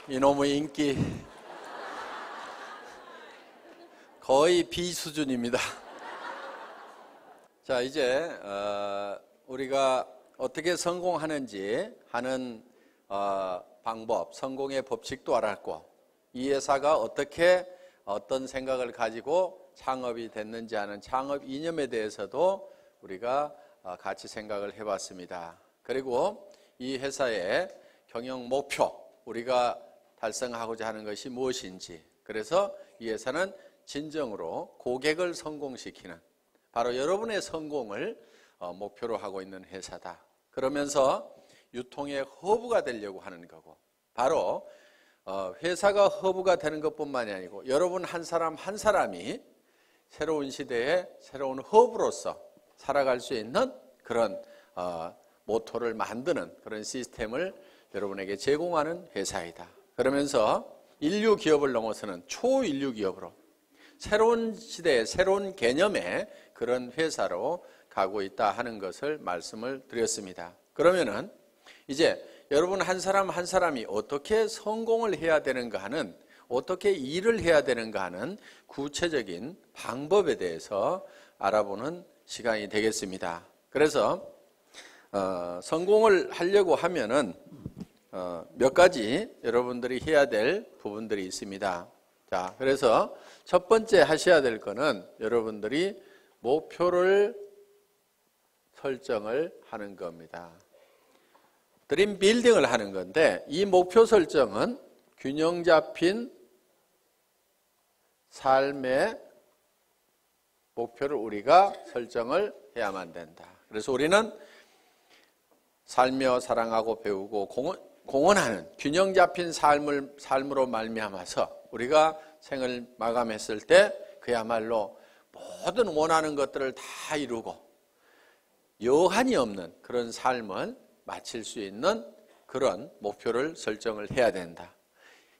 이놈의 인기 거의 비수준입니다. 자, 이제 우리가 어떻게 성공하는지 하는 방법, 성공의 법칙도 알았고, 이 회사가 어떻게 어떤 생각을 가지고 창업이 됐는지 하는 창업 이념에 대해서도 우리가 같이 생각을 해봤습니다. 그리고 이 회사의 경영 목표, 우리가 달성하고자 하는 것이 무엇인지, 그래서 이 회사는 진정으로 고객을 성공시키는, 바로 여러분의 성공을 목표로 하고 있는 회사다. 그러면서 유통의 허브가 되려고 하는 거고, 바로 회사가 허브가 되는 것뿐만이 아니고 여러분 한 사람 한 사람이 새로운 시대에 새로운 허브로서 살아갈 수 있는 그런 모토를 만드는 그런 시스템을 여러분에게 제공하는 회사이다. 그러면서 인류 기업을 넘어서는 초인류 기업으로 새로운 시대의 새로운 개념의 그런 회사로 가고 있다 하는 것을 말씀을 드렸습니다. 그러면은 이제 여러분 한 사람 한 사람이 어떻게 성공을 해야 되는가 하는, 어떻게 일을 해야 되는가 하는 구체적인 방법에 대해서 알아보는 시간이 되겠습니다. 그래서 성공을 하려고 하면은 몇 가지 여러분들이 해야 될 부분들이 있습니다. 자, 그래서 첫 번째 하셔야 될 거는 여러분들이 목표를 설정을 하는 겁니다. 드림 빌딩을 하는 건데, 이 목표 설정은 균형 잡힌 삶의 목표를 우리가 설정을 해야만 된다. 그래서 우리는 살며 사랑하고 배우고 공헌하는 균형 잡힌 삶으로 말미암아서 우리가 생을 마감했을 때 그야말로 모든 원하는 것들을 다 이루고 여한이 없는 그런 삶을 마칠 수 있는 그런 목표를 설정을 해야 된다.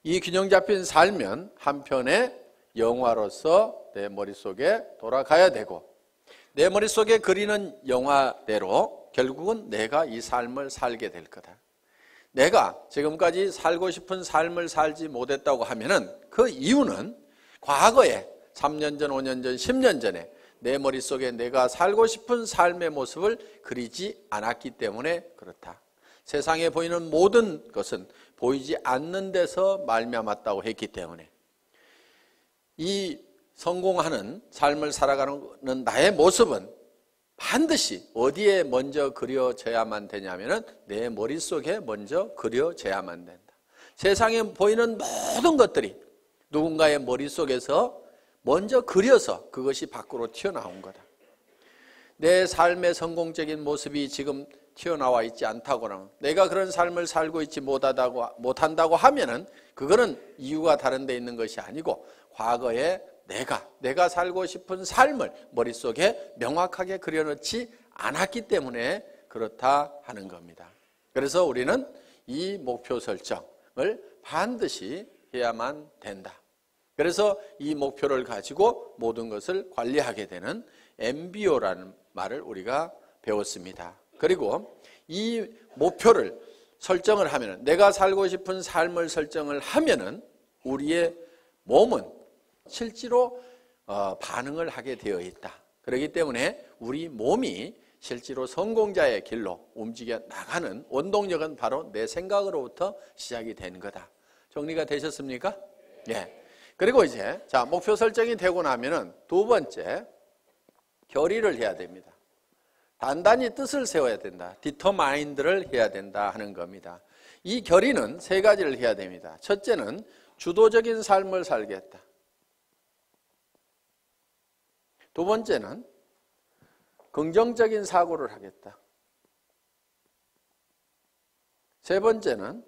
이 균형 잡힌 삶은 한편의 영화로서 내 머릿속에 돌아가야 되고, 내 머릿속에 그리는 영화대로 결국은 내가 이 삶을 살게 될 거다. 내가 지금까지 살고 싶은 삶을 살지 못했다고 하면은 그 이유는 과거에 3년 전, 5년 전, 10년 전에 내 머릿속에 내가 살고 싶은 삶의 모습을 그리지 않았기 때문에 그렇다. 세상에 보이는 모든 것은 보이지 않는 데서 말미암았다고 했기 때문에 이 성공하는 삶을 살아가는 나의 모습은 반드시 어디에 먼저 그려져야만 되냐면은 내 머릿속에 먼저 그려져야만 된다. 세상에 보이는 모든 것들이 누군가의 머릿속에서 먼저 그려서 그것이 밖으로 튀어나온 거다. 내 삶의 성공적인 모습이 지금 튀어나와 있지 않다거나 내가 그런 삶을 살고 있지 못한다고 하면은 그거는 이유가 다른 데 있는 것이 아니고 과거에 내가 살고 싶은 삶을 머릿속에 명확하게 그려놓지 않았기 때문에 그렇다 하는 겁니다. 그래서 우리는 이 목표 설정을 반드시 해야만 된다. 그래서 이 목표를 가지고 모든 것을 관리하게 되는 MBO라는 말을 우리가 배웠습니다. 그리고 이 목표를 설정을 하면은, 내가 살고 싶은 삶을 설정을 하면은 우리의 몸은 실제로 반응을 하게 되어 있다. 그렇기 때문에 우리 몸이 실제로 성공자의 길로 움직여 나가는 원동력은 바로 내 생각으로부터 시작이 된 거다. 정리가 되셨습니까? 네. 그리고 이제 목표 설정이 되고 나면은 두 번째, 결의를 해야 됩니다. 단단히 뜻을 세워야 된다. 디터마인드를 해야 된다 하는 겁니다. 이 결의는 세 가지를 해야 됩니다. 첫째는 주도적인 삶을 살겠다. 두 번째는 긍정적인 사고를 하겠다. 세 번째는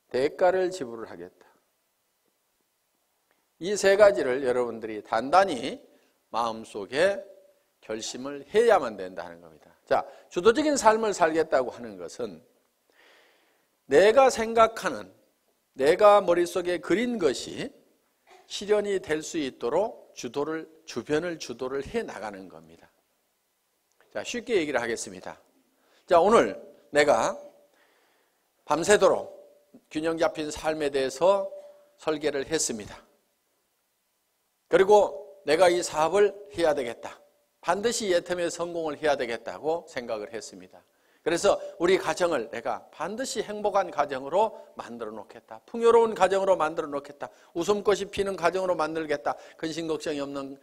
대가를 지불을 하겠다. 이 세 가지를 여러분들이 단단히 마음속에 결심을 해야만 된다 하는 겁니다. 자, 주도적인 삶을 살겠다고 하는 것은 내가 생각하는, 내가 머릿속에 그린 것이 실현이 될 수 있도록 주변을 주도를 해 나가는 겁니다. 자, 쉽게 얘기를 하겠습니다. 자, 오늘 내가 밤새도록 균형 잡힌 삶에 대해서 설계를 했습니다. 그리고 내가 이 사업을 해야 되겠다. 반드시 이 애텀의 성공을 해야 되겠다고 생각을 했습니다. 그래서 우리 가정을 내가 반드시 행복한 가정으로 만들어 놓겠다. 풍요로운 가정으로 만들어 놓겠다. 웃음꽃이 피는 가정으로 만들겠다. 근심 걱정이 없는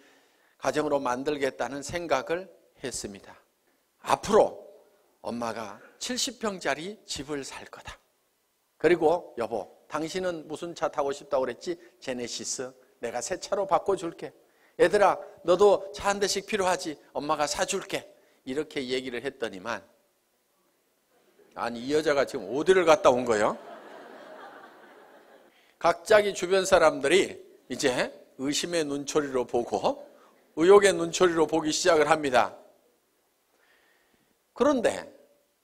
가정으로 만들겠다는 생각을 했습니다. 앞으로 엄마가 70평짜리 집을 살 거다. 그리고 여보, 당신은 무슨 차 타고 싶다고 그랬지? 제네시스. 내가 새 차로 바꿔줄게. 얘들아, 너도 차 한 대씩 필요하지? 엄마가 사줄게. 이렇게 얘기를 했더니만, 아니 이 여자가 지금 어디를 갔다 온 거예요? 갑자기 주변 사람들이 이제 의심의 눈초리로 보고 의혹의 눈초리로 보기 시작을 합니다. 그런데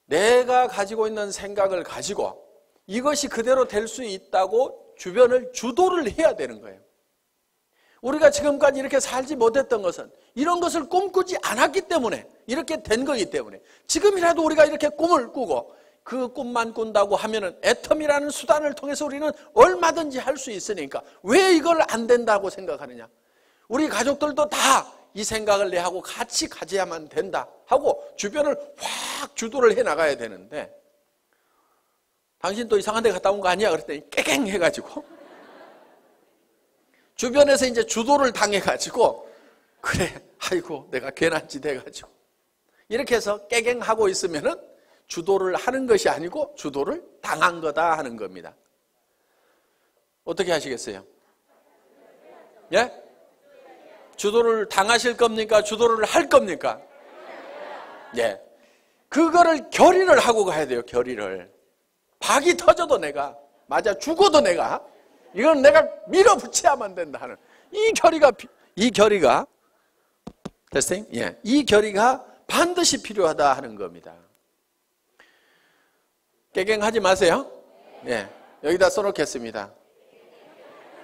내가 가지고 있는 생각을 가지고 이것이 그대로 될 수 있다고 주변을 주도를 해야 되는 거예요. 우리가 지금까지 이렇게 살지 못했던 것은 이런 것을 꿈꾸지 않았기 때문에 이렇게 된 거기 때문에 지금이라도 우리가 이렇게 꿈을 꾸고 그 꿈만 꾼다고 하면은 애텀이라는 수단을 통해서 우리는 얼마든지 할 수 있으니까 왜 이걸 안 된다고 생각하느냐? 우리 가족들도 다 이 생각을 내하고 같이 가져야만 된다 하고 주변을 확 주도를 해 나가야 되는데 당신 또 이상한 데 갔다 온 거 아니야? 그랬더니 깨갱 해가지고 주변에서 이제 주도를 당해가지고 그래 아이고 내가 괜한 짓 해가지고 이렇게 해서 깨갱하고 있으면은 주도를 하는 것이 아니고 주도를 당한 거다 하는 겁니다. 어떻게 하시겠어요? 예? 주도를 당하실 겁니까? 주도를 할 겁니까? 예. 그거를 결의를 하고 가야 돼요. 결의를. 박이 터져도 내가 맞아 죽어도 내가 이건 내가 밀어붙여야만 된다 하는 이 결의가 테스팅? 예. 이 결의가 반드시 필요하다 하는 겁니다. 깨갱하지 마세요. 예. 여기다 써놓겠습니다.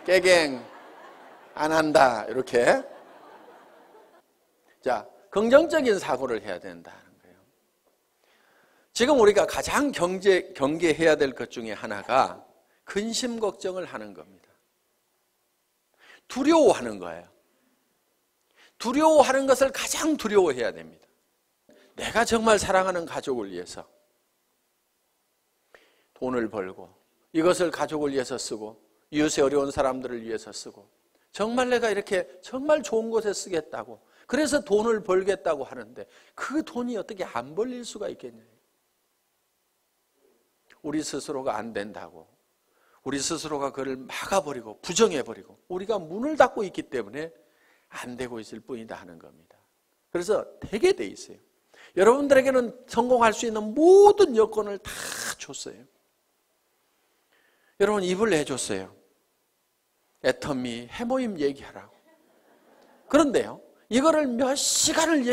깨갱 안 한다. 이렇게. 자, 긍정적인 사고를 해야 된다는 거예요. 지금 우리가 가장 경계해야 될 것 중에 하나가 근심 걱정을 하는 겁니다. 두려워하는 거예요. 두려워하는 것을 가장 두려워해야 됩니다. 내가 정말 사랑하는 가족을 위해서 돈을 벌고 이것을 가족을 위해서 쓰고 이웃의 어려운 사람들을 위해서 쓰고 정말 내가 이렇게 정말 좋은 곳에 쓰겠다고 그래서 돈을 벌겠다고 하는데 그 돈이 어떻게 안 벌릴 수가 있겠냐요. 우리 스스로가 안 된다고 우리 스스로가 그걸 막아버리고 부정해버리고 우리가 문을 닫고 있기 때문에 안 되고 있을 뿐이다 하는 겁니다. 그래서 되게 돼 있어요. 여러분들에게는 성공할 수 있는 모든 여건을 다 줬어요. 여러분 입을 내줬어요. 애터미 해모임 얘기하라고. 그런데요. 이거를 몇 시간을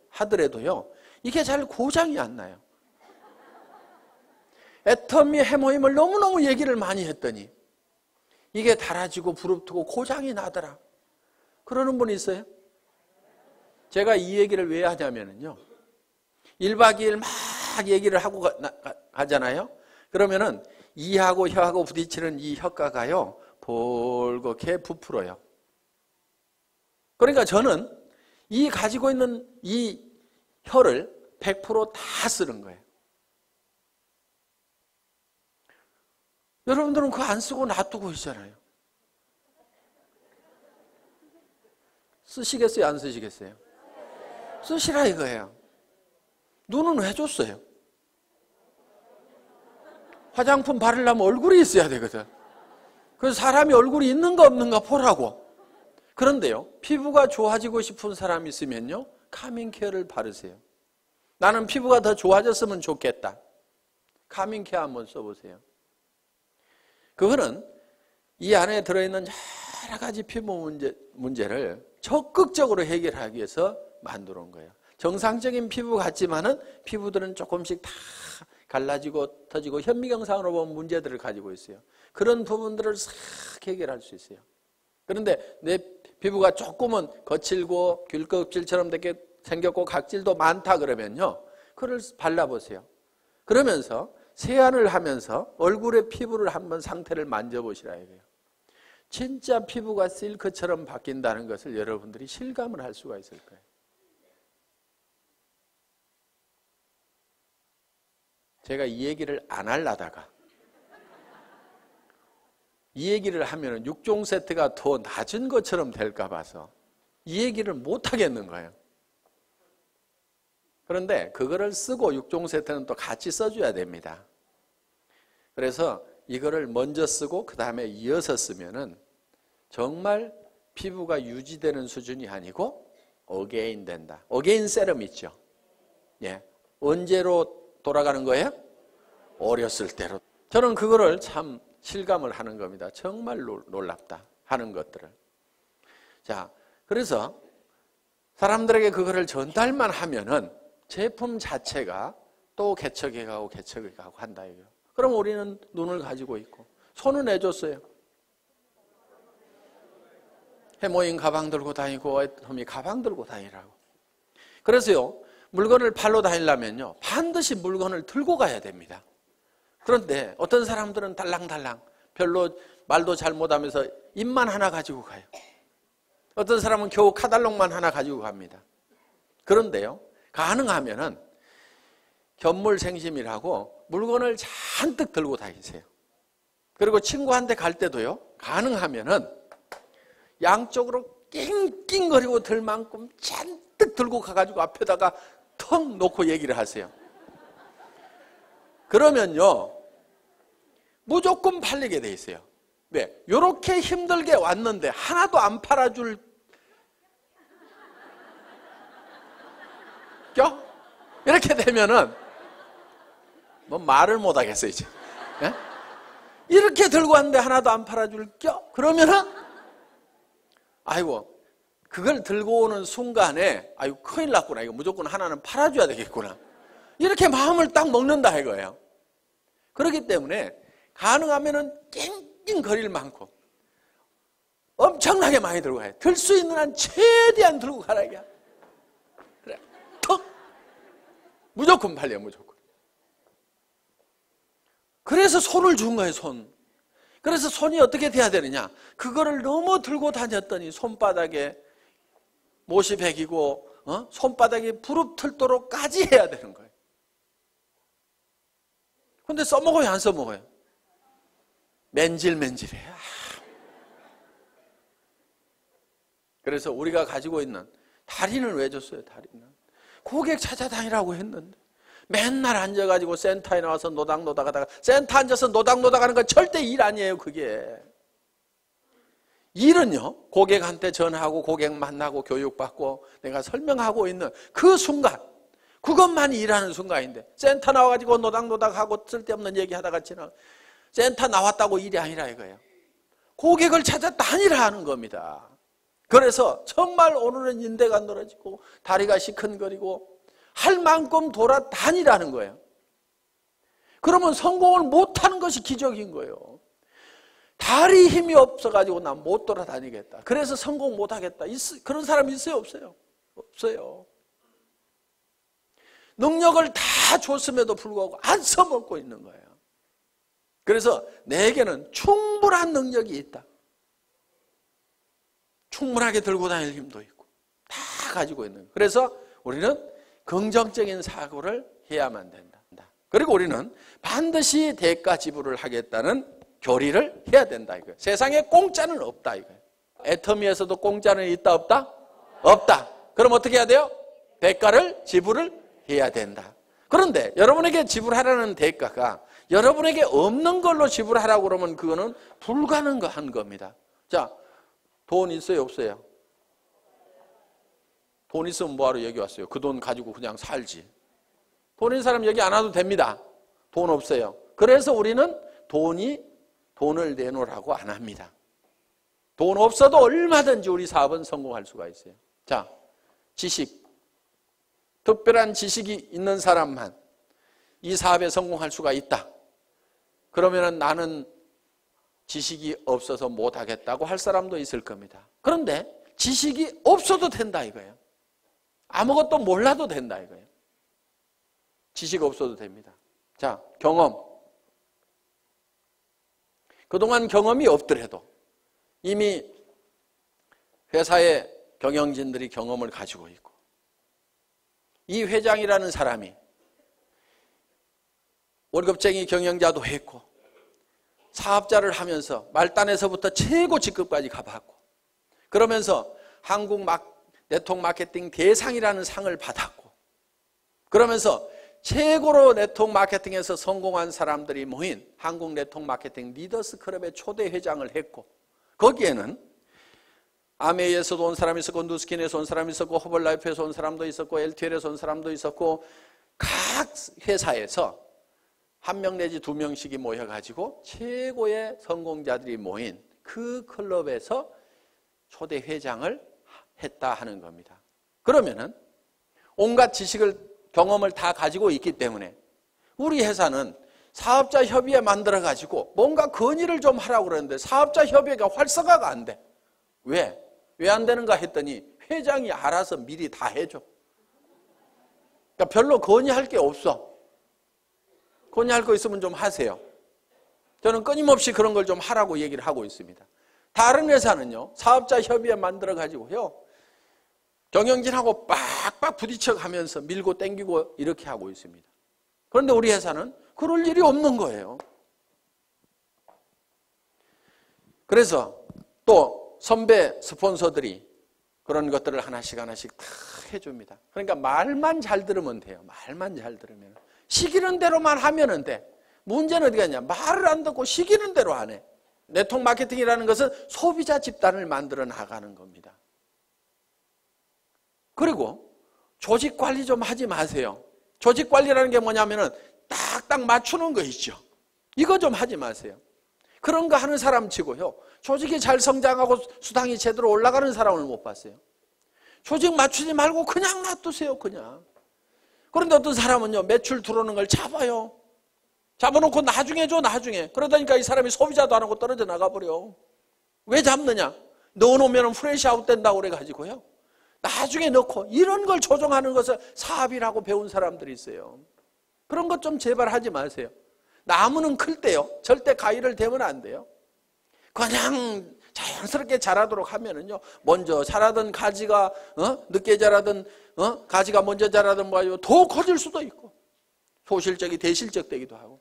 하더라도요. 이게 잘 고장이 안 나요. 애터미 해모임을 너무너무 얘기를 많이 했더니 이게 달아지고 부릅뜨고 고장이 나더라. 그러는 분이 있어요? 제가 이 얘기를 왜 하냐면요. 1박 2일 막 얘기를 하고 가잖아요. 그러면은 이하고 혀하고 부딪히는 이 혀가가요. 볼겋게 부풀어요. 그러니까 저는 이 가지고 있는 이 혀를 100% 다 쓰는 거예요. 여러분들은 그거 안 쓰고 놔두고 있잖아요. 쓰시겠어요? 안 쓰시겠어요? 쓰시라 이거예요. 눈은 왜 줬어요? 화장품 바르려면 얼굴이 있어야 되거든. 그래서 사람이 얼굴이 있는가 없는가 보라고. 그런데요, 피부가 좋아지고 싶은 사람이 있으면요, 카밍케어를 바르세요. 나는 피부가 더 좋아졌으면 좋겠다. 카밍케어 한번 써보세요. 그거는 이 안에 들어있는 여러 가지 피부 문제를 적극적으로 해결하기 위해서 만들어 온 거예요. 정상적인 피부 같지만은 피부들은 조금씩 다 갈라지고 터지고 현미경상으로 보면 문제들을 가지고 있어요. 그런 부분들을 싹 해결할 수 있어요. 그런데 내 피부가 조금은 거칠고 귤껍질처럼 되게 생겼고 각질도 많다 그러면요. 그걸 발라보세요. 그러면서 세안을 하면서 얼굴의 피부를 한번 상태를 만져보시라 이거예요. 진짜 피부가 실크처럼 바뀐다는 것을 여러분들이 실감을 할 수가 있을 거예요. 제가 이 얘기를 안 하려다가 이 얘기를 하면 6종 세트가 더 낮은 것처럼 될까 봐서 이 얘기를 못 하겠는 거예요. 그런데 그거를 쓰고 6종 세트는 또 같이 써줘야 됩니다. 그래서 이거를 먼저 쓰고 그 다음에 이어서 쓰면은 정말 피부가 유지되는 수준이 아니고 어게인 된다. 어게인 세럼 있죠. 예. 언제로 돌아가는 거예요? 어렸을 때로. 저는 그거를 참 실감을 하는 겁니다. 정말 놀랍다 하는 것들을. 자, 그래서 사람들에게 그거를 전달만 하면은 제품 자체가 또 개척해 가고 한다 이거예요. 그럼 우리는 눈을 가지고 있고 손은 내줬어요. 해모인 가방 들고 다니고 애터미 가방 들고 다니라고. 그래서요, 물건을 팔러 다니려면요 반드시 물건을 들고 가야 됩니다. 그런데 어떤 사람들은 달랑달랑 별로 말도 잘 못하면서 입만 하나 가지고 가요. 어떤 사람은 겨우 카달록만 하나 가지고 갑니다. 그런데요, 가능하면은 견물생심이라고 물건을 잔뜩 들고 다니세요. 그리고 친구한테 갈 때도요, 가능하면은 양쪽으로 낑낑거리고 들 만큼 잔뜩 들고 가가지고 앞에다가 턱 놓고 얘기를 하세요. 그러면요 무조건 팔리게 돼 있어요. 왜? 이렇게 힘들게 왔는데 하나도 안 팔아줄 껴? 이렇게 되면은 뭐 말을 못 하겠어요 이제. 예? 이렇게 들고 왔는데 하나도 안 팔아줄 껴? 그러면은 아이고 그걸 들고 오는 순간에 아이고 큰일 났구나. 이거 무조건 하나는 팔아줘야 되겠구나. 이렇게 마음을 딱 먹는다 이거예요. 그렇기 때문에 가능하면은 낑낑거릴 만큼 엄청나게 많이 들고 가야 돼. 들 수 있는 한 최대한 들고 가라 이게. 그래, 턱 무조건 팔려 무조건. 그래서 손을 준 거예요 손. 그래서 손이 어떻게 돼야 되느냐? 그거를 너무 들고 다녔더니 손바닥에 못이 베기고 손바닥이 부릅틀도록까지 해야 되는 거예요. 근데 써먹어요 안 써먹어요? 맨질맨질해. 그래서 우리가 가지고 있는 다리는 왜 줬어요? 다리는 고객 찾아다니라고 했는데 맨날 앉아가지고 센터에 나와서 노닥노닥 하다가 센터 앉아서 노닥노닥 하는 건 절대 일 아니에요. 그게 일은요 고객한테 전화하고 고객 만나고 교육받고 내가 설명하고 있는 그 순간, 그것만이 일하는 순간인데 센터 나와가지고 노닥노닥하고 쓸데없는 얘기하다가 지나 센터 나왔다고 일이 아니라 이거예요. 고객을 찾아다니라 하는 겁니다. 그래서 정말 오늘은 인대가 늘어지고 다리가 시큰거리고 할 만큼 돌아다니라는 거예요. 그러면 성공을 못하는 것이 기적인 거예요. 다리 힘이 없어가지고 난 못 돌아다니겠다. 그래서 성공 못하겠다. 그런 사람 있어요? 없어요? 없어요. 능력을 다 줬음에도 불구하고 안 써먹고 있는 거예요. 그래서 내게는 충분한 능력이 있다. 충분하게 들고 다닐 힘도 있고 다 가지고 있는 거예요. 그래서 우리는 긍정적인 사고를 해야만 된다. 그리고 우리는 반드시 대가 지불을 하겠다는 교리를 해야 된다 이거예요. 세상에 공짜는 없다 이거예요. 애터미에서도 공짜는 있다 없다? 없다. 그럼 어떻게 해야 돼요? 대가를 지불을 해야 된다. 그런데 여러분에게 지불하라는 대가가 여러분에게 없는 걸로 지불하라고 그러면 그거는 불가능한 겁니다. 자, 돈 있어요 없어요? 돈 있으면 뭐하러 여기 왔어요? 그 돈 가지고 그냥 살지. 돈 있는 사람 여기 안 와도 됩니다. 돈 없어요. 그래서 우리는 돈을 내놓으라고 안 합니다. 돈 없어도 얼마든지 우리 사업은 성공할 수가 있어요. 자, 지식. 특별한 지식이 있는 사람만 이 사업에 성공할 수가 있다. 그러면 나는 지식이 없어서 못하겠다고 할 사람도 있을 겁니다. 그런데 지식이 없어도 된다 이거예요. 아무것도 몰라도 된다 이거예요. 지식 없어도 됩니다. 자, 경험. 그동안 경험이 없더라도 이미 회사의 경영진들이 경험을 가지고 있고, 이 회장이라는 사람이 월급쟁이 경영자도 했고 사업자를 하면서 말단에서부터 최고 직급까지 가봤고, 그러면서 한국 네트워크 마케팅 대상이라는 상을 받았고, 그러면서 최고로 네트워크 마케팅에서 성공한 사람들이 모인 한국 네트워크 마케팅 리더스 클럽의 초대 회장을 했고, 거기에는 아메이에서도 온 사람이 있었고, 누스킨에서 온 사람이 있었고, 허벌라이프에서 온 사람도 있었고, LTL에서 온 사람도 있었고, 각 회사에서 한 명 내지 두 명씩이 모여가지고 최고의 성공자들이 모인 그 클럽에서 초대 회장을 했다 하는 겁니다. 그러면은 온갖 지식을, 경험을 다 가지고 있기 때문에 우리 회사는 사업자 협의회 만들어가지고 뭔가 건의를 좀 하라고 그러는데 사업자 협의회가 활성화가 안 돼. 왜? 왜 안 되는가 했더니 회장이 알아서 미리 다 해줘. 그러니까 별로 건의할 게 없어. 건의할 거 있으면 좀 하세요. 저는 끊임없이 그런 걸 좀 하라고 얘기를 하고 있습니다. 다른 회사는요, 사업자 협의회 만들어가지고요, 경영진하고 빡빡 부딪혀가면서 밀고 땡기고 이렇게 하고 있습니다. 그런데 우리 회사는 그럴 일이 없는 거예요. 그래서 또 선배 스폰서들이 그런 것들을 하나씩 하나씩 다 해줍니다. 그러니까 말만 잘 들으면 돼요. 말만 잘 들으면. 시키는 대로만 하면 돼. 문제는 어디 갔냐? 말을 안 듣고 시키는 대로 안 해. 네트워크 마케팅이라는 것은 소비자 집단을 만들어 나가는 겁니다. 그리고 조직 관리 좀 하지 마세요. 조직 관리라는 게 뭐냐면은 딱딱 맞추는 거 있죠. 이거 좀 하지 마세요. 그런 거 하는 사람 치고요, 조직이 잘 성장하고 수당이 제대로 올라가는 사람을 못 봤어요. 조직 맞추지 말고 그냥 놔두세요. 그냥. 그런데 어떤 사람은요, 매출 들어오는 걸 잡아요. 잡아놓고 나중에 줘, 나중에. 그러다니까 이 사람이 소비자도 안 하고 떨어져 나가버려. 왜 잡느냐? 넣어놓으면 프레시 아웃 된다고 그래가지고요, 나중에 넣고, 이런 걸 조정하는 것을 사업이라고 배운 사람들이 있어요. 그런 것 좀 제발 하지 마세요. 나무는 클 때요, 절대 가위를 대면 안 돼요. 그냥 자연스럽게 자라도록 하면은요, 먼저 자라던 가지가 늦게 자라던 가지가 먼저 자라던 뭐 더 커질 수도 있고, 소실적이 대실적 되기도 하고.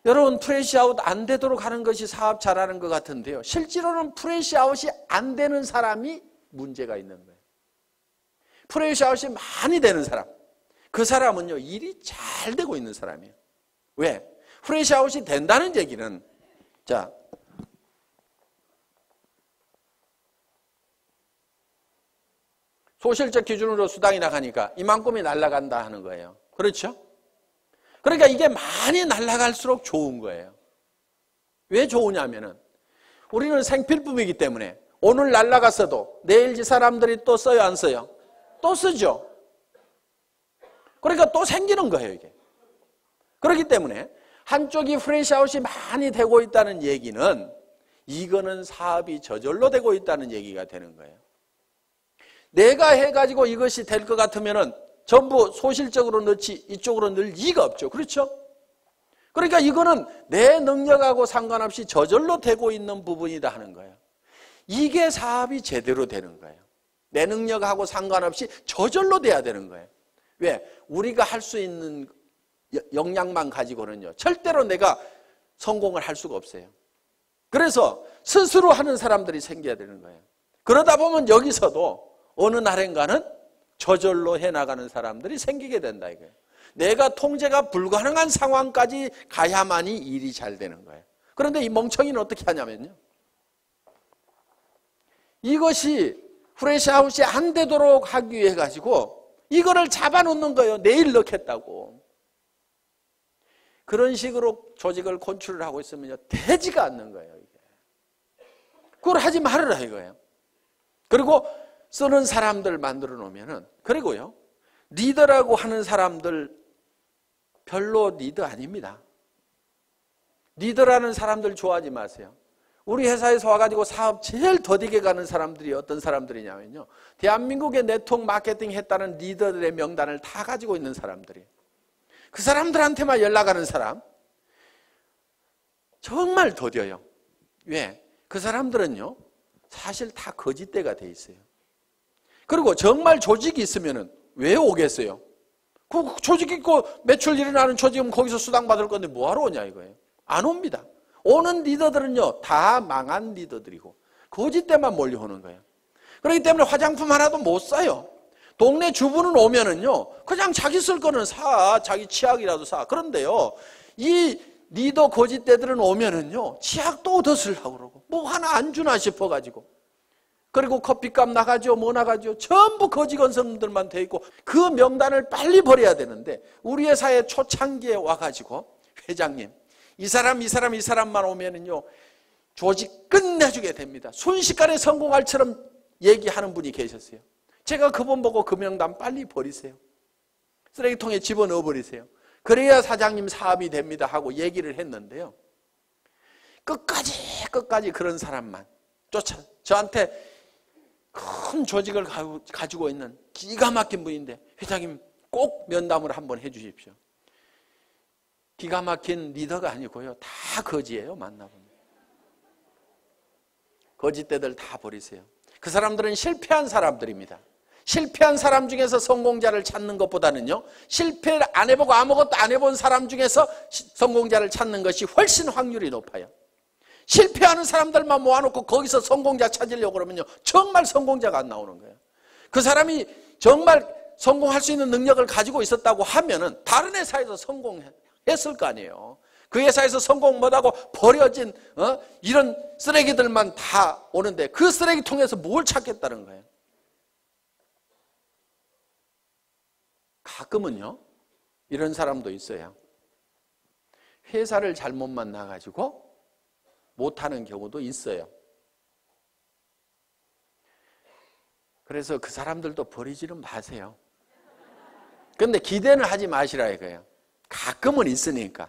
여러분, 프레시 아웃 안 되도록 하는 것이 사업 잘하는 것 같은데요, 실제로는 프레시 아웃이 안 되는 사람이 문제가 있는 거예요. 프레시 아웃이 많이 되는 사람, 그 사람은요, 일이 잘 되고 있는 사람이에요. 왜? 프레시 아웃이 된다는 얘기는, 자, 소실적 기준으로 수당이 나가니까 이만큼이 날아간다 하는 거예요. 그렇죠? 그러니까 이게 많이 날아갈수록 좋은 거예요. 왜 좋으냐면은 우리는 생필품이기 때문에 오늘 날아갔어도 내일 이 사람들이 또 써요, 안 써요? 또 쓰죠. 그러니까 또 생기는 거예요, 이게. 그렇기 때문에 한쪽이 프레시아웃이 많이 되고 있다는 얘기는 이거는 사업이 저절로 되고 있다는 얘기가 되는 거예요. 내가 해가지고 이것이 될 것 같으면은 전부 소실적으로 넣지 이쪽으로 넣을 이유가 없죠. 그렇죠? 그러니까 이거는 내 능력하고 상관없이 저절로 되고 있는 부분이다 하는 거예요. 이게 사업이 제대로 되는 거예요. 내 능력하고 상관없이 저절로 돼야 되는 거예요. 왜? 우리가 할 수 있는 역량만 가지고는요, 절대로 내가 성공을 할 수가 없어요. 그래서 스스로 하는 사람들이 생겨야 되는 거예요. 그러다 보면 여기서도 어느 날인가는 저절로 해나가는 사람들이 생기게 된다 이거예요. 내가 통제가 불가능한 상황까지 가야만이 일이 잘 되는 거예요. 그런데 이 멍청이는 어떻게 하냐면요, 이것이 프레시아웃이 안 되도록 하기 위해 가지고 이거를 잡아놓는 거예요. 내일 넣겠다고. 그런 식으로 조직을 컨트롤을 하고 있으면 되지가 않는 거예요. 이게. 그걸 하지 말으라 이거예요. 그리고 쓰는 사람들 만들어 놓으면은, 그리고요, 리더라고 하는 사람들 별로 리더 아닙니다. 리더라는 사람들 좋아하지 마세요. 우리 회사에서 와가지고 사업 제일 더디게 가는 사람들이 어떤 사람들이냐면요, 대한민국의 네트워크 마케팅 했다는 리더들의 명단을 다 가지고 있는 사람들이에요. 그 사람들한테만 연락하는 사람 정말 더뎌요. 왜? 그 사람들은요, 사실 다 거짓대가 돼 있어요. 그리고 정말 조직이 있으면은 왜 오겠어요? 그 조직 있고 매출 일어나는 조직은 거기서 수당 받을 건데 뭐하러 오냐 이거예요. 안 옵니다. 오는 리더들은요, 다 망한 리더들이고 거짓대만 몰려오는 거예요. 그렇기 때문에 화장품 하나도 못 사요. 동네 주부는 오면은요, 그냥 자기 쓸 거는 사, 자기 치약이라도 사. 그런데요, 이 리더 거짓대들은 오면은요, 치약도 얻어 쓰려고 그러고, 뭐 하나 안 주나 싶어가지고. 그리고 커피값 나가죠, 뭐 나가죠. 전부 거지 건성들만 돼 있고, 그 명단을 빨리 버려야 되는데, 우리 회사에 초창기에 와가지고, 회장님, 이 사람만 오면은요, 조직 끝내주게 됩니다. 순식간에 성공할처럼 얘기하는 분이 계셨어요. 제가 그분 보고 그 명단 빨리 버리세요. 쓰레기통에 집어넣어 버리세요. 그래야 사장님 사업이 됩니다 하고 얘기를 했는데요. 끝까지 그런 사람만 저한테 큰 조직을 가지고 있는 기가 막힌 분인데, 회장님 꼭 면담을 한번 해 주십시오. 기가 막힌 리더가 아니고요, 다 거지예요. 만나보면 거짓대들 다 버리세요. 그 사람들은 실패한 사람들입니다. 실패한 사람 중에서 성공자를 찾는 것보다는요, 실패를 안 해보고 아무것도 안 해본 사람 중에서 성공자를 찾는 것이 훨씬 확률이 높아요. 실패하는 사람들만 모아놓고 거기서 성공자 찾으려고 그러면요, 정말 성공자가 안 나오는 거예요. 그 사람이 정말 성공할 수 있는 능력을 가지고 있었다고 하면은 다른 회사에서 성공했을 거 아니에요. 그 회사에서 성공 못하고 버려진 이런 쓰레기들만 다 오는데, 그 쓰레기통에서 뭘 찾겠다는 거예요. 가끔은요, 이런 사람도 있어요. 회사를 잘못 만나가지고 못하는 경우도 있어요. 그래서 그 사람들도 버리지는 마세요. 그런데 기대는 하지 마시라 이거예요. 가끔은 있으니까.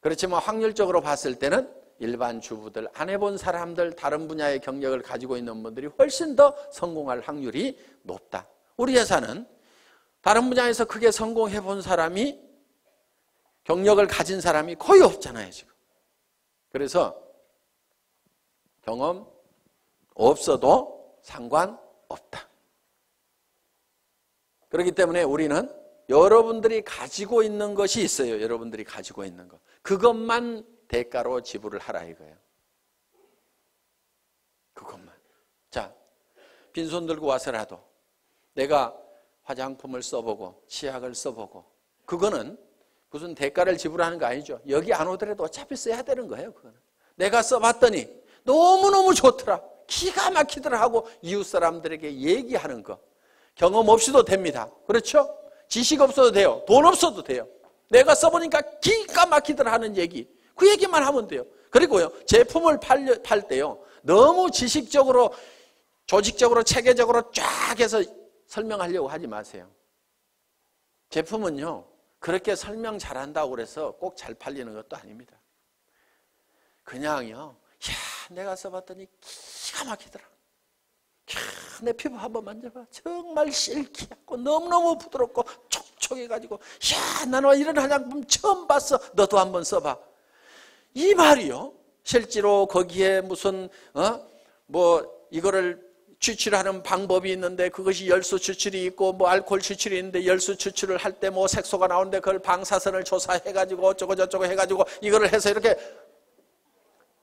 그렇지만 확률적으로 봤을 때는 일반 주부들, 안 해본 사람들, 다른 분야의 경력을 가지고 있는 분들이 훨씬 더 성공할 확률이 높다. 우리 회사는 다른 분야에서 크게 성공해 본 사람이, 경력을 가진 사람이 거의 없잖아요, 지금. 그래서 경험 없어도 상관없다. 그렇기 때문에 우리는 여러분들이 가지고 있는 것이 있어요. 여러분들이 가지고 있는 것. 그것만 대가로 지불을 하라 이거예요. 그것만. 자, 빈손 들고 와서라도 내가 화장품을 써보고 치약을 써보고, 그거는 무슨 대가를 지불하는 거 아니죠. 여기 안 오더라도 어차피 써야 되는 거예요. 그거는 내가 써봤더니 너무너무 좋더라, 기가 막히더라 하고 이웃 사람들에게 얘기하는 거. 경험 없이도 됩니다. 그렇죠? 지식 없어도 돼요. 돈 없어도 돼요. 내가 써보니까 기가 막히더라 하는 얘기, 그 얘기만 하면 돼요. 그리고요, 제품을 팔 때요, 너무 지식적으로, 조직적으로, 체계적으로 쫙 해서 설명하려고 하지 마세요. 제품은요, 그렇게 설명 잘한다고 그래서 꼭 잘 팔리는 것도 아닙니다. 그냥요, 내가 써봤더니 기가 막히더라. 내 피부 한번 만져봐. 정말 실키하고 너무너무 부드럽고 촉촉해가지고, 나는 이런 화장품 처음 봤어. 너도 한번 써봐. 이 말이요, 실제로 거기에 무슨 이거를 추출하는 방법이 있는데, 그것이 열수 추출이 있고 뭐 알코올 추출이 있는데, 열수 추출을 할 때 뭐 색소가 나오는데 그걸 방사선을 조사해가지고 어쩌고 저쩌고 해가지고 이거를 해서 이렇게,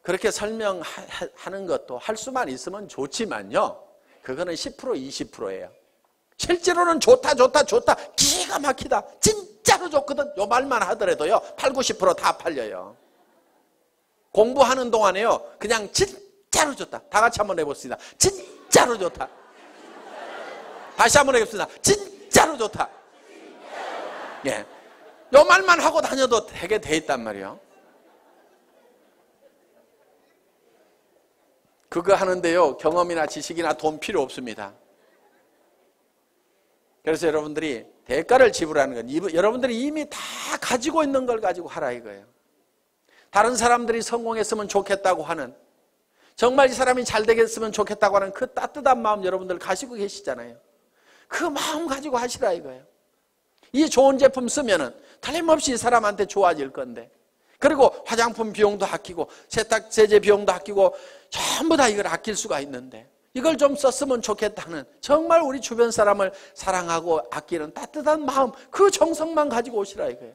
그렇게 설명하는 것도 할 수만 있으면 좋지만요, 그거는 10% 20%예요. 실제로는 좋다 기가 막히다, 진짜로 좋거든, 요 말만 하더라도요 8, 90% 다 팔려요. 공부하는 동안에요, 그냥 진짜로 좋다, 다 같이 한번 해봅시다. 진짜로 좋다. 다시 한번 해봅시다. 진짜로 좋다. 예, 요 말만 하고 다녀도 되게 돼 있단 말이에요. 그거 하는데요, 경험이나 지식이나 돈 필요 없습니다. 그래서 여러분들이 대가를 지불하는 건, 여러분들이 이미 다 가지고 있는 걸 가지고 하라 이거예요. 다른 사람들이 성공했으면 좋겠다고 하는, 정말 이 사람이 잘 되겠으면 좋겠다고 하는 그 따뜻한 마음 여러분들 가지고 계시잖아요. 그 마음 가지고 하시라 이거예요. 이 좋은 제품 쓰면은 틀림없이 이 사람한테 좋아질 건데, 그리고 화장품 비용도 아끼고 세탁세제 비용도 아끼고 전부 다 이걸 아낄 수가 있는데 이걸 좀 썼으면 좋겠다는 정말 우리 주변 사람을 사랑하고 아끼는 따뜻한 마음, 그 정성만 가지고 오시라 이거예요.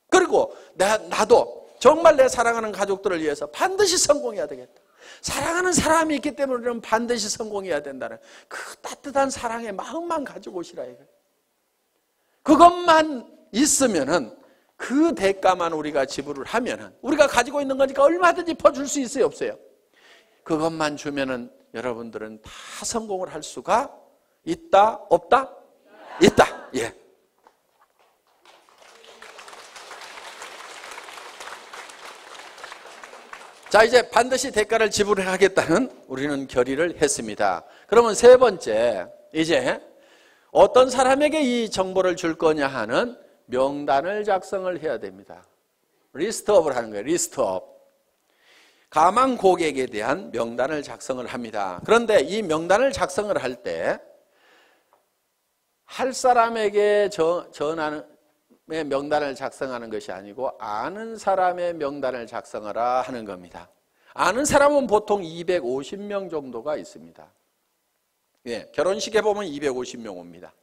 그리고 나도 정말 내 사랑하는 가족들을 위해서 반드시 성공해야 되겠다. 사랑하는 사람이 있기 때문에 우리는 반드시 성공해야 된다는 그 따뜻한 사랑의 마음만 가지고 오시라 이거예요. 그것만 있으면은 그 대가만 우리가 지불을 하면은 우리가 가지고 있는 거니까 얼마든지 퍼줄 수 있어요, 없어요? 그것만 주면은 여러분들은 다 성공을 할 수가 있다, 없다? 있다. 예. 자, 이제 반드시 대가를 지불하겠다는 우리는 결의를 했습니다. 그러면 세 번째, 이제 어떤 사람에게 이 정보를 줄 거냐 하는 명단을 작성을 해야 됩니다. 리스트업을 하는 거예요. 리스트업. 가망 고객에 대한 명단을 작성을 합니다. 그런데 이 명단을 작성을 할 때 할 사람에게 전하는 명단을 작성하는 것이 아니고 아는 사람의 명단을 작성하라 하는 겁니다. 아는 사람은 보통 250명 정도가 있습니다. 예, 결혼식에 보면 250명 옵니다.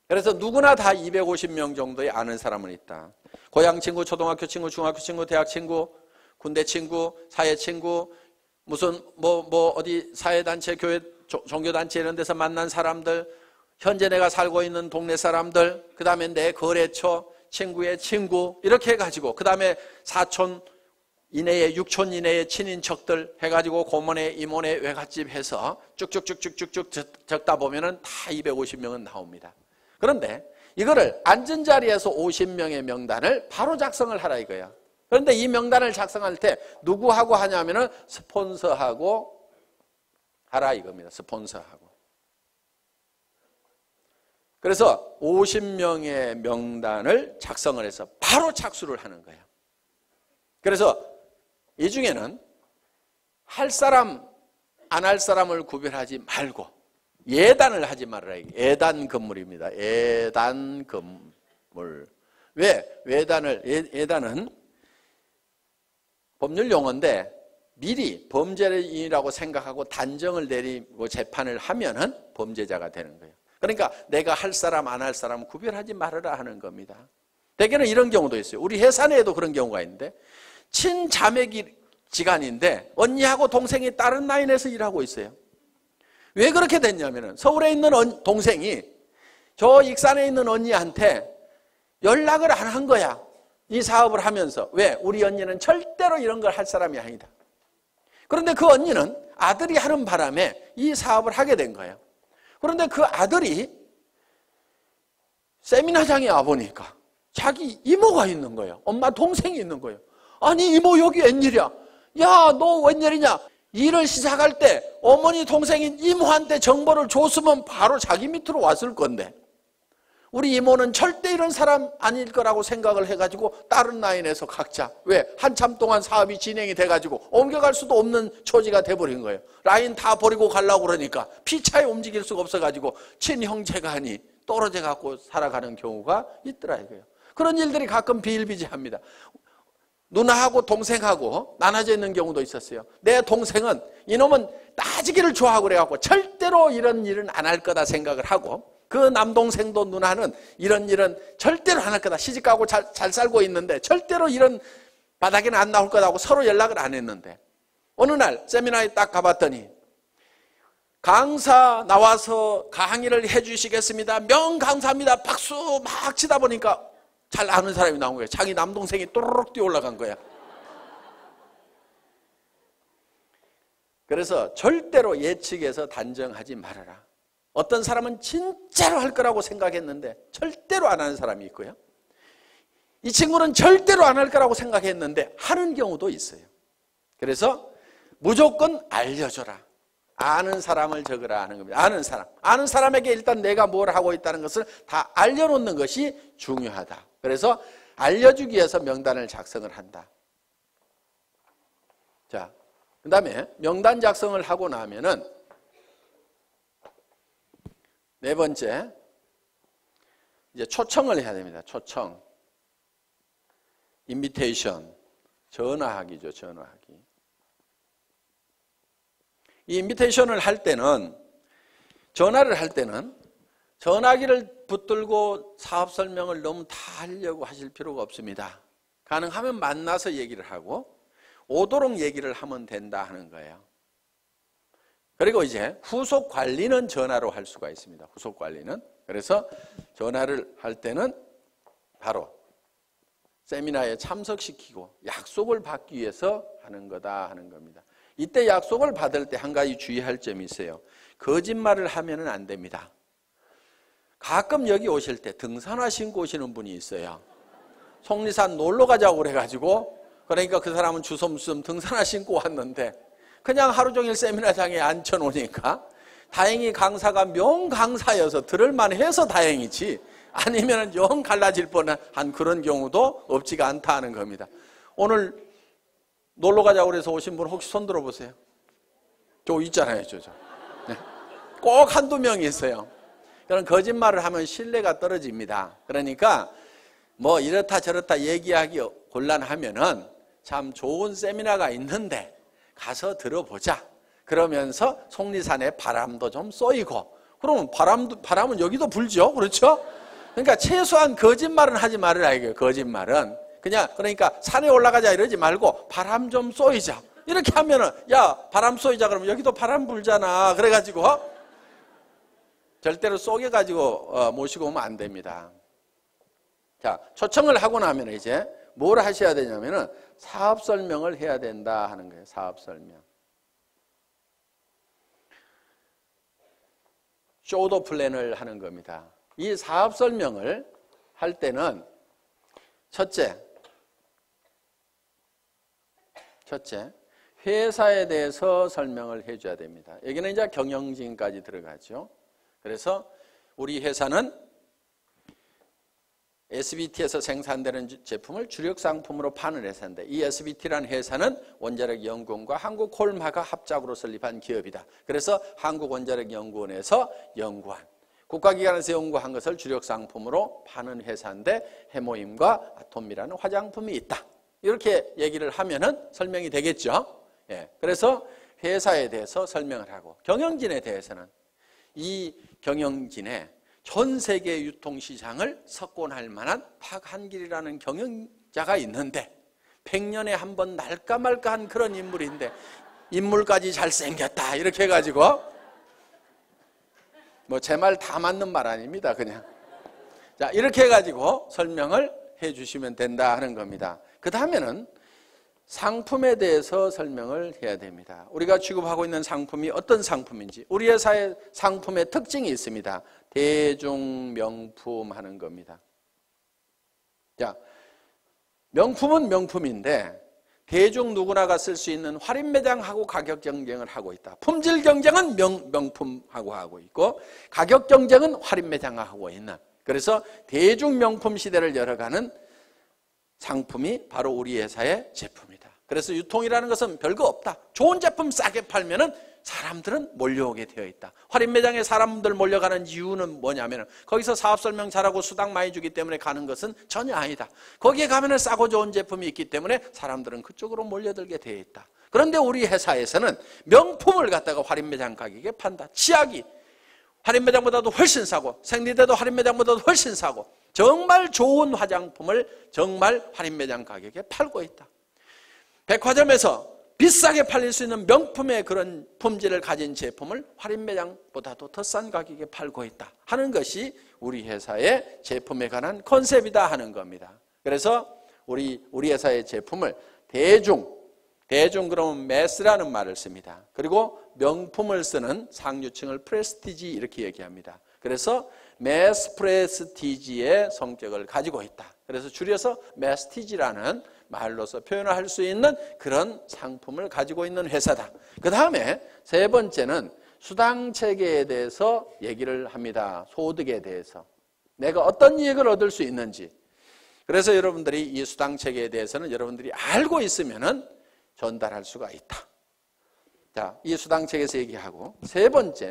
그래서 누구나 다 250명 정도의 아는 사람은 있다. 고향 친구, 초등학교 친구, 중학교 친구, 대학 친구, 군대 친구, 사회 친구, 무슨 어디 사회단체, 교회, 종교단체 이런 데서 만난 사람들, 현재 내가 살고 있는 동네 사람들, 그 다음에 내 거래처, 친구의 친구, 이렇게 해가지고, 그 다음에 사촌 이내에, 육촌 이내의 친인척들 해가지고 고모네, 이모네 외갓집 해서 쭉쭉쭉쭉쭉 적다 보면은 다 250명은 나옵니다. 그런데 이거를 앉은 자리에서 50명의 명단을 바로 작성을 하라 이거야. 그런데 이 명단을 작성할 때 누구하고 하냐면은 스폰서하고 하라 이겁니다. 스폰서하고. 그래서 50명의 명단을 작성을 해서 바로 착수를 하는 거예요. 그래서 이 중에는 할 사람, 안 할 사람을 구별하지 말고 예단을 하지 말아라. 예단 건물입니다. 예단 건물. 왜? 예단은 법률 용어인데 미리 범죄인이라고 생각하고 단정을 내리고 재판을 하면은 범죄자가 되는 거예요. 그러니까 내가 할 사람 안 할 사람 구별하지 말아라 하는 겁니다. 대개는 이런 경우도 있어요. 우리 회사 내에도 그런 경우가 있는데 친자매지간인데 언니하고 동생이 다른 라인에서 일하고 있어요. 왜 그렇게 됐냐면은 서울에 있는 동생이 저 익산에 있는 언니한테 연락을 안 한 거야. 이 사업을 하면서. 왜? 우리 언니는 절대로 이런 걸 할 사람이 아니다. 그런데 그 언니는 아들이 하는 바람에 이 사업을 하게 된 거예요. 그런데 그 아들이 세미나장에 와보니까 자기 이모가 있는 거예요. 엄마 동생이 있는 거예요. 아니 이모 여기 웬일이야? 야 너 웬일이냐? 일을 시작할 때 어머니 동생인 이모한테 정보를 줬으면 바로 자기 밑으로 왔을 건데 우리 이모는 절대 이런 사람 아닐 거라고 생각을 해가지고 다른 라인에서 각자 왜? 한참 동안 사업이 진행이 돼가지고 옮겨갈 수도 없는 처지가 돼버린 거예요. 라인 다 버리고 가려고 그러니까 피차에 움직일 수가 없어가지고 친형제간이 떨어져 갖고 살아가는 경우가 있더라 이거예요. 그런 일들이 가끔 비일비재합니다. 누나하고 동생하고 나눠져 있는 경우도 있었어요. 내 동생은 이놈은 따지기를 좋아하고 그래갖고 절대로 이런 일은 안 할 거다 생각을 하고 그 남동생도 누나는 이런 일은 절대로 안 할 거다. 시집가고 잘 살고 있는데 절대로 이런 바닥에는 안 나올 거다 하고 서로 연락을 안 했는데 어느 날 세미나에 딱 가봤더니 강사 나와서 강의를 해주시겠습니다. 명감사합니다. 박수 막 치다 보니까 잘 아는 사람이 나온 거예요. 자기 남동생이 또르륵 뛰어 올라간 거야. 그래서 절대로 예측해서 단정하지 말아라. 어떤 사람은 진짜로 할 거라고 생각했는데 절대로 안 하는 사람이 있고요. 이 친구는 절대로 안 할 거라고 생각했는데 하는 경우도 있어요. 그래서 무조건 알려줘라. 아는 사람을 적으라 하는 겁니다. 아는 사람에게 일단 내가 뭘 하고 있다는 것을 다 알려놓는 것이 중요하다. 그래서 알려주기 위해서 명단을 작성을 한다. 자, 그 다음에 명단 작성을 하고 나면은 네 번째, 이제 초청을 해야 됩니다. 초청. 인비테이션, 전화하기죠. 전화하기. 이 인비테이션을 할 때는, 전화를 할 때는 전화기를 붙들고 사업 설명을 너무 다 하려고 하실 필요가 없습니다. 가능하면 만나서 얘기를 하고 오도록 얘기를 하면 된다 하는 거예요. 그리고 이제 후속 관리는 전화로 할 수가 있습니다. 후속 관리는. 그래서 전화를 할 때는 바로 세미나에 참석시키고 약속을 받기 위해서 하는 거다 하는 겁니다. 이때 약속을 받을 때 한 가지 주의할 점이 있어요. 거짓말을 하면 안 됩니다. 가끔 여기 오실 때 등산화 신고 오시는 분이 있어요. 속리산 놀러 가자고 그래가지고, 그러니까 그 사람은 주섬주섬 등산화 신고 왔는데 그냥 하루 종일 세미나장에 앉혀놓으니까 다행히 강사가 명강사여서 들을만 해서 다행이지, 아니면 영 갈라질 뻔한 그런 경우도 없지가 않다 하는 겁니다. 오늘 놀러 가자고 그래서 오신 분 혹시 손 들어보세요. 저 있잖아요. 저. 네. 꼭 한두 명이 있어요. 그런 거짓말을 하면 신뢰가 떨어집니다. 그러니까 뭐 이렇다 저렇다 얘기하기 곤란하면은 참 좋은 세미나가 있는데 가서 들어보자. 그러면서 속리산에 바람도 좀 쏘이고, 그러면 바람은 여기도 불죠. 그렇죠? 그러니까 최소한 거짓말은 하지 말으라 이거예요. 거짓말은 그러니까 산에 올라가자 이러지 말고 바람 좀 쏘이자 이렇게 하면은, 야 바람 쏘이자 그러면 여기도 바람 불잖아. 그래가지고 절대로 쏘개가지고 모시고 오면 안 됩니다. 자, 초청을 하고 나면 이제 뭘 하셔야 되냐면은 사업 설명을 해야 된다 하는 거예요. 사업 설명. 쇼더 플랜을 하는 겁니다. 이 사업 설명을 할 때는 첫째, 회사에 대해서 설명을 해줘야 됩니다. 여기는 이제 경영진까지 들어가죠. 그래서 우리 회사는 SBT에서 생산되는 제품을 주력 상품으로 파는 회사인데, 이 SBT라는 회사는 원자력연구원과 한국콜마가 합작으로 설립한 기업이다. 그래서 한국원자력연구원에서 연구한, 국가기관에서 연구한 것을 주력 상품으로 파는 회사인데 해모임과 아톰이라는 화장품이 있다. 이렇게 얘기를 하면은 설명이 되겠죠. 예, 그래서 회사에 대해서 설명을 하고, 경영진에 대해서는 이 경영진의 전 세계 유통시장을 석권할 만한 박한길이라는 경영자가 있는데 100년에 한 번 날까 말까한 그런 인물인데 인물까지 잘생겼다 이렇게 해가지고, 뭐 제 말 다 맞는 말 아닙니다. 그냥 자 이렇게 해가지고 설명을 해주시면 된다 하는 겁니다. 그 다음에는 상품에 대해서 설명을 해야 됩니다. 우리가 취급하고 있는 상품이 어떤 상품인지, 우리 회사의 상품의 특징이 있습니다. 대중명품 하는 겁니다. 자, 명품은 명품인데 대중 누구나가 쓸 수 있는 할인매장하고 가격 경쟁을 하고 있다. 품질 경쟁은 명품하고 하고 있고, 가격 경쟁은 할인매장하고 하고 있는, 그래서 대중명품 시대를 열어가는 상품이 바로 우리 회사의 제품이다. 그래서 유통이라는 것은 별거 없다. 좋은 제품 싸게 팔면은 사람들은 몰려오게 되어 있다. 할인 매장에 사람들 몰려가는 이유는 뭐냐면 거기서 사업 설명 잘하고 수당 많이 주기 때문에 가는 것은 전혀 아니다. 거기에 가면은 싸고 좋은 제품이 있기 때문에 사람들은 그쪽으로 몰려들게 되어 있다. 그런데 우리 회사에서는 명품을 갖다가 할인 매장 가격에 판다. 치약이 할인 매장보다도 훨씬 싸고, 생리대도 할인 매장보다도 훨씬 싸고, 정말 좋은 화장품을 정말 할인 매장 가격에 팔고 있다. 백화점에서 비싸게 팔릴 수 있는 명품의 그런 품질을 가진 제품을 할인 매장보다도 더 싼 가격에 팔고 있다 하는 것이 우리 회사의 제품에 관한 컨셉이다 하는 겁니다. 그래서 우리 회사의 제품을 대중 그러면 매스라는 말을 씁니다. 그리고 명품을 쓰는 상류층을 프레스티지 이렇게 얘기합니다. 그래서 매스 프레스티지의 성격을 가지고 있다. 그래서 줄여서 매스티지라는 말로서 표현을 할 수 있는 그런 상품을 가지고 있는 회사다. 그 다음에 세 번째는 수당 체계에 대해서 얘기를 합니다. 소득에 대해서 내가 어떤 이익을 얻을 수 있는지. 그래서 여러분들이 이 수당 체계에 대해서는 여러분들이 알고 있으면은 전달할 수가 있다. 자, 이 수당 체계에서 얘기하고,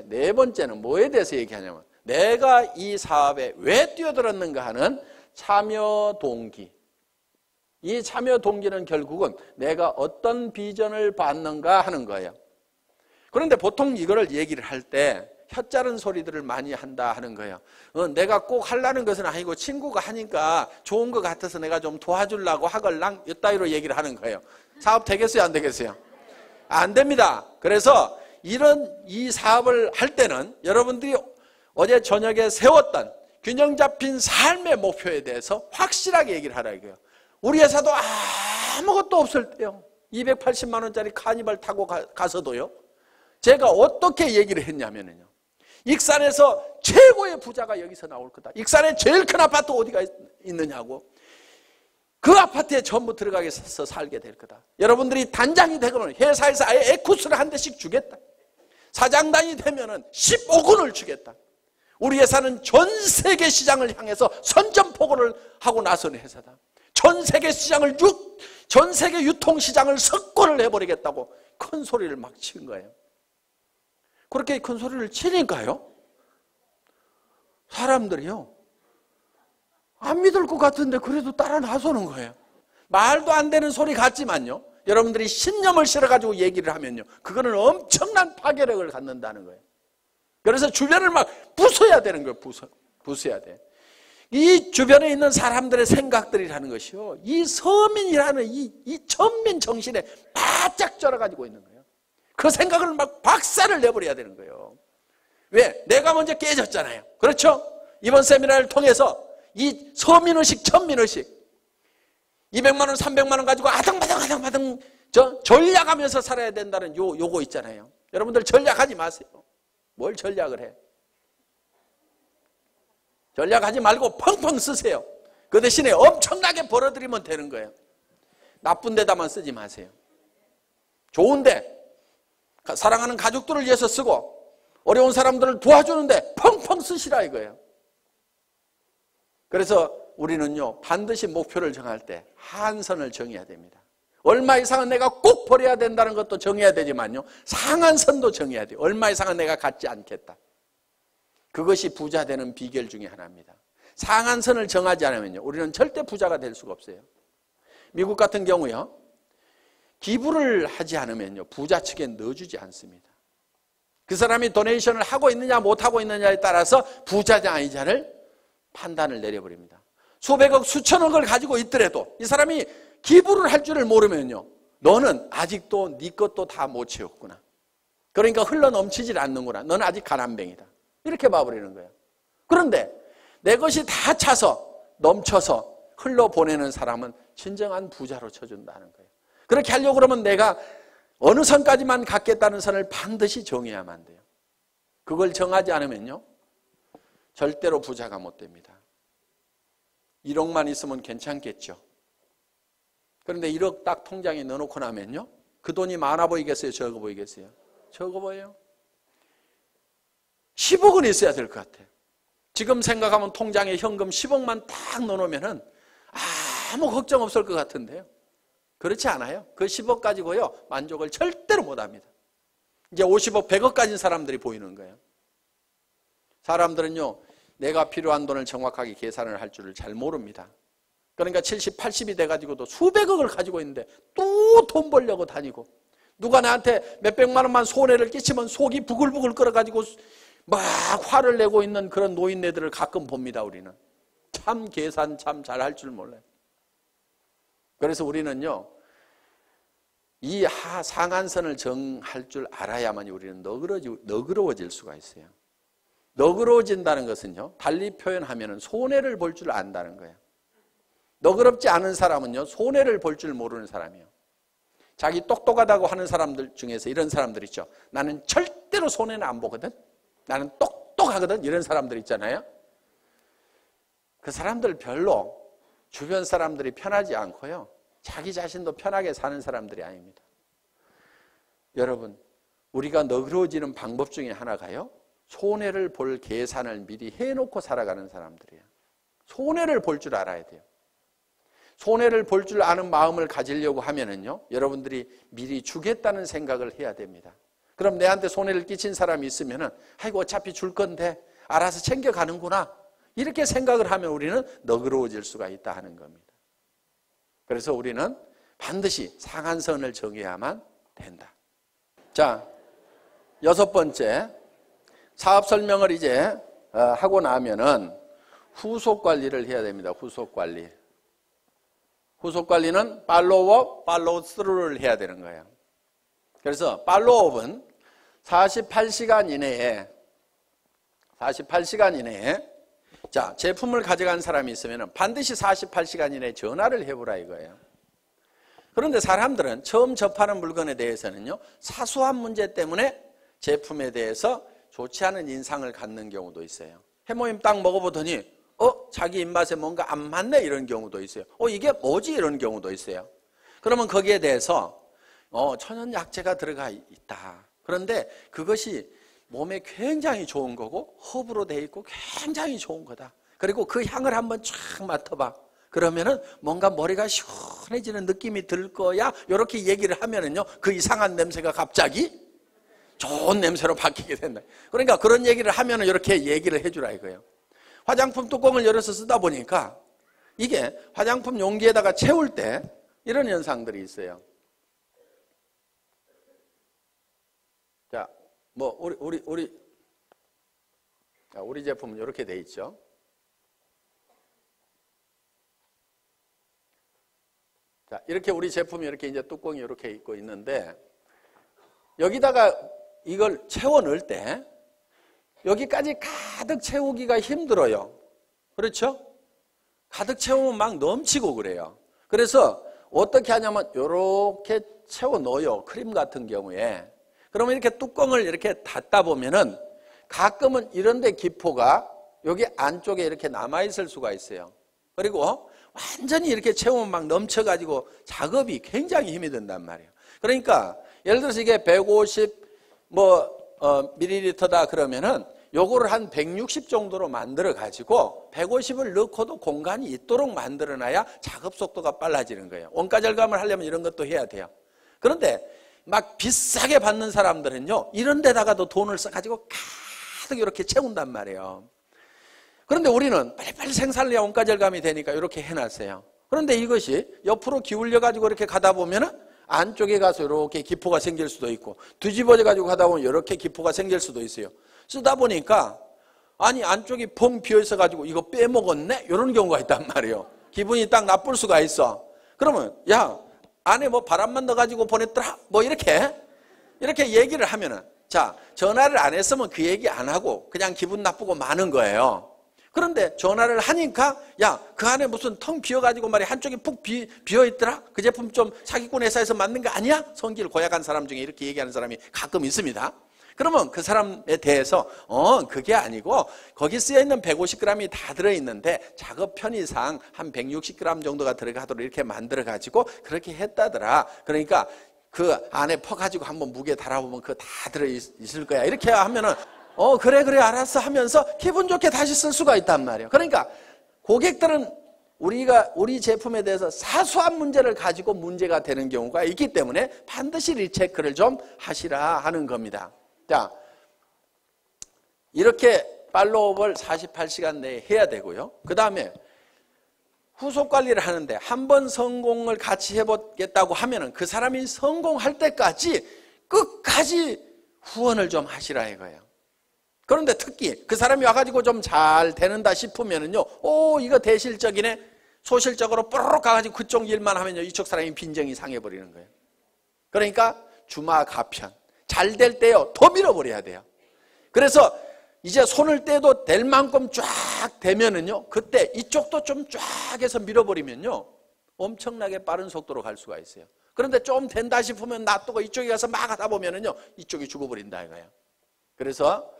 네 번째는 뭐에 대해서 얘기하냐면 내가 이 사업에 왜 뛰어들었는가 하는 참여 동기. 이 참여 동기는 결국은 내가 어떤 비전을 받는가 하는 거예요. 그런데 보통 이거를 얘기를 할 때 혀짜른 소리들을 많이 한다 하는 거예요. 내가 꼭 하려는 것은 아니고 친구가 하니까 좋은 것 같아서 내가 좀 도와주려고 하걸랑 이따위로 얘기를 하는 거예요. 사업 되겠어요, 안 되겠어요? 안 됩니다. 그래서 이 사업을 할 때는 여러분들이 어제 저녁에 세웠던 균형 잡힌 삶의 목표에 대해서 확실하게 얘기를 하라 이거예요. 우리 회사도 아무것도 없을 때요, 280만 원짜리 카니발 타고 가서도요, 제가 어떻게 얘기를 했냐면요, 익산에서 최고의 부자가 여기서 나올 거다. 익산에 제일 큰 아파트 어디가 있느냐고. 그 아파트에 전부 들어가서 살게 될 거다. 여러분들이 단장이 되면 회사에서 아예 에쿠스를 한 대씩 주겠다. 사장단이 되면 15군을 주겠다. 우리 회사는 전 세계 시장을 향해서 선전포고를 하고 나선 회사다. 전 세계 시장을 전 세계 유통시장을 석권을 해버리겠다고 큰 소리를 막 친 거예요. 그렇게 큰 소리를 치니까요, 사람들이요, 안 믿을 것 같은데 그래도 따라 나서는 거예요. 말도 안 되는 소리 같지만요, 여러분들이 신념을 실어가지고 얘기를 하면요, 그거는 엄청난 파괴력을 갖는다는 거예요. 그래서 주변을 막 부숴야 되는 거예요. 부숴야 돼. 이 주변에 있는 사람들의 생각들이라는 것이요, 이 서민이라는 이 천민 정신에 바짝 쩔어가지고 있는 거예요. 그 생각을 막 박살을 내버려야 되는 거예요. 왜? 내가 먼저 깨졌잖아요. 그렇죠? 이번 세미나를 통해서 이 서민의식, 천민의식, 200만 원, 300만 원 가지고 아등바등 전략하면서 살아야 된다는 요거 있잖아요. 여러분들 전략하지 마세요. 뭘 전략을 해? 전략하지 말고 펑펑 쓰세요. 그 대신에 엄청나게 벌어들이면 되는 거예요. 나쁜 데다만 쓰지 마세요. 좋은데, 사랑하는 가족들을 위해서 쓰고 어려운 사람들을 도와주는데 펑펑 쓰시라 이거예요. 그래서 우리는요, 반드시 목표를 정할 때 한선을 정해야 됩니다. 얼마 이상은 내가 꼭 버려야 된다는 것도 정해야 되지만요, 상한선도 정해야 돼요. 얼마 이상은 내가 갖지 않겠다. 그것이 부자 되는 비결 중에 하나입니다. 상한선을 정하지 않으면요, 우리는 절대 부자가 될 수가 없어요. 미국 같은 경우요, 기부를 하지 않으면요, 부자 측에 넣어주지 않습니다. 그 사람이 도네이션을 하고 있느냐 못하고 있느냐에 따라서 부자냐 아니냐를 판단을 내려버립니다. 수백억 수천억을 가지고 있더라도 이 사람이 기부를 할 줄을 모르면요, 너는 아직도 네 것도 다 못 채웠구나. 그러니까 흘러넘치질 않는구나. 너는 아직 가난뱅이다. 이렇게 봐버리는 거예요. 그런데 내 것이 다 차서 넘쳐서 흘러보내는 사람은 진정한 부자로 쳐준다는 거예요. 그렇게 하려고 그러면 내가 어느 선까지만 갖겠다는 선을 반드시 정해야만 돼요. 그걸 정하지 않으면요, 절대로 부자가 못 됩니다. 1억만 있으면 괜찮겠죠. 그런데 1억 딱 통장에 넣어놓고 나면요, 그 돈이 많아 보이겠어요? 적어 보이겠어요? 적어 보여요. 10억은 있어야 될 것 같아요. 지금 생각하면 통장에 현금 10억만 딱 넣어놓으면 아무 걱정 없을 것 같은데요. 그렇지 않아요. 그 10억 가지고요, 만족을 절대로 못합니다. 이제 50억, 100억 가진 사람들이 보이는 거예요. 사람들은요, 내가 필요한 돈을 정확하게 계산을 할 줄을 잘 모릅니다. 그러니까 70, 80이 돼가지고도 수백억을 가지고 있는데 또 돈 벌려고 다니고, 누가 나한테 몇백만 원만 손해를 끼치면 속이 부글부글 끓어가지고 막 화를 내고 있는 그런 노인네들을 가끔 봅니다. 우리는 참 계산 참 잘할 줄 몰라요. 그래서 우리는요, 이 상한선을 정할 줄 알아야만 우리는 너그러워질 수가 있어요. 너그러워진다는 것은요, 달리 표현하면 손해를 볼 줄 안다는 거예요. 너그럽지 않은 사람은요, 손해를 볼 줄 모르는 사람이에요. 자기 똑똑하다고 하는 사람들 중에서 이런 사람들 있죠. 나는 절대로 손해는 안 보거든, 나는 똑똑하거든, 이런 사람들 있잖아요. 그 사람들 별로 주변 사람들이 편하지 않고요, 자기 자신도 편하게 사는 사람들이 아닙니다. 여러분, 우리가 너그러워지는 방법 중에 하나가요, 손해를 볼 계산을 미리 해놓고 살아가는 사람들이에요. 손해를 볼 줄 알아야 돼요. 손해를 볼 줄 아는 마음을 가지려고 하면은요, 여러분들이 미리 주겠다는 생각을 해야 됩니다. 그럼 내한테 손해를 끼친 사람이 있으면은, 아이고 어차피 줄 건데 알아서 챙겨가는구나, 이렇게 생각을 하면 우리는 너그러워질 수가 있다 하는 겁니다. 그래서 우리는 반드시 상한선을 정해야만 된다. 자, 6번째, 사업 설명을 이제 하고 나면은 후속 관리를 해야 됩니다. 후속 관리. 후속 관리는 팔로우업, 팔로우 스루를 해야 되는 거예요. 그래서 팔로우업은 48시간 이내에 자, 제품을 가져간 사람이 있으면 반드시 48시간 이내에 전화를 해보라 이거예요. 그런데 사람들은 처음 접하는 물건에 대해서는요, 사소한 문제 때문에 제품에 대해서 좋지 않은 인상을 갖는 경우도 있어요. 해모임 딱 먹어보더니 자기 입맛에 뭔가 안 맞네 이런 경우도 있어요. 이게 뭐지 이런 경우도 있어요. 그러면 거기에 대해서 천연약재가 들어가 있다. 그런데 그것이 몸에 굉장히 좋은 거고 허브로 돼 있고 굉장히 좋은 거다. 그리고 그 향을 한번 쫙 맡아봐. 그러면은 뭔가 머리가 시원해지는 느낌이 들 거야. 이렇게 얘기를 하면은요, 그 이상한 냄새가 갑자기 좋은 냄새로 바뀌게 된다. 그러니까 그런 얘기를 하면은 이렇게 얘기를 해주라 이거예요. 화장품 뚜껑을 열어서 쓰다 보니까 이게 화장품 용기에다가 채울 때 이런 현상들이 있어요. 자, 뭐 우리 제품은 이렇게 돼 있죠. 자, 이렇게 우리 제품이 이렇게 이제 뚜껑이 이렇게 있고 있는데 여기다가 이걸 채워 넣을 때 여기까지 가득 채우기가 힘들어요. 그렇죠? 가득 채우면 막 넘치고 그래요. 그래서 어떻게 하냐면 이렇게 채워 넣어요. 크림 같은 경우에. 그러면 이렇게 뚜껑을 이렇게 닫다 보면은 가끔은 이런 데 기포가 여기 안쪽에 이렇게 남아있을 수가 있어요. 그리고 완전히 이렇게 채우면 막 넘쳐가지고 작업이 굉장히 힘이 든단 말이에요. 그러니까 예를 들어서 이게 150 밀리리터다 그러면은 요거를 한 160 정도로 만들어 가지고 150을 넣고도 공간이 있도록 만들어 놔야 작업 속도가 빨라지는 거예요. 원가 절감을 하려면 이런 것도 해야 돼요. 그런데 막 비싸게 받는 사람들은요, 이런 데다가도 돈을 써가지고 가득 이렇게 채운단 말이에요. 그런데 우리는 빨리빨리 생산을 해야 원가 절감이 되니까 이렇게 해놨어요. 그런데 이것이 옆으로 기울여가지고 이렇게 가다 보면은 안쪽에 가서 이렇게 기포가 생길 수도 있고, 뒤집어져가지고 가다 보면 이렇게 기포가 생길 수도 있어요. 쓰다 보니까 아니 안쪽이 펑 비어 있어가지고 이거 빼먹었네? 이런 경우가 있단 말이에요. 기분이 딱 나쁠 수가 있어. 그러면 야, 안에 뭐 바람만 넣어가지고 보냈더라? 뭐 이렇게 얘기를 하면은, 자, 전화를 안 했으면 그 얘기 안 하고 그냥 기분 나쁘고 마는 거예요. 그런데 전화를 하니까 야, 그 안에 무슨 텅 비어가지고 말이야 한쪽이 푹 비어있더라? 그 제품 좀 사기꾼 회사에서 만든 거 아니야? 성질 고약한 사람 중에 이렇게 얘기하는 사람이 가끔 있습니다. 그러면 그 사람에 대해서 그게 아니고 거기 쓰여있는 150g이 다 들어있는데 작업 편의상 한 160g 정도가 들어가도록 이렇게 만들어가지고 그렇게 했다더라. 그러니까 그 안에 퍼가지고 한번 무게 달아보면 그거 다 들어있을 거야. 이렇게 하면은 그래 알았어 하면서 기분 좋게 다시 쓸 수가 있단 말이에요. 그러니까 고객들은 우리 제품에 대해서 사소한 문제를 가지고 문제가 되는 경우가 있기 때문에 반드시 리체크를 좀 하시라 하는 겁니다. 자, 이렇게 팔로우업을 48시간 내에 해야 되고요. 그 다음에 후속 관리를 하는데 한 번 성공을 같이 해보겠다고 하면은 그 사람이 성공할 때까지 끝까지 후원을 좀 하시라 이거예요. 그런데 특히 그 사람이 와가지고 좀 잘 되는다 싶으면은요, 이거 대실적이네. 소실적으로 뽀로록 가가지고 그쪽 일만 하면요, 이쪽 사람이 빈정이 상해버리는 거예요. 그러니까 주마가편. 잘 될 때요, 더 밀어버려야 돼요. 그래서 이제 손을 떼도 될 만큼 쫙 되면은요, 그때 이쪽도 좀 쫙 해서 밀어버리면요, 엄청나게 빠른 속도로 갈 수가 있어요. 그런데 좀 된다 싶으면 놔두고 이쪽에 가서 막 하다 보면은요, 이쪽이 죽어버린다 이거예요. 그래서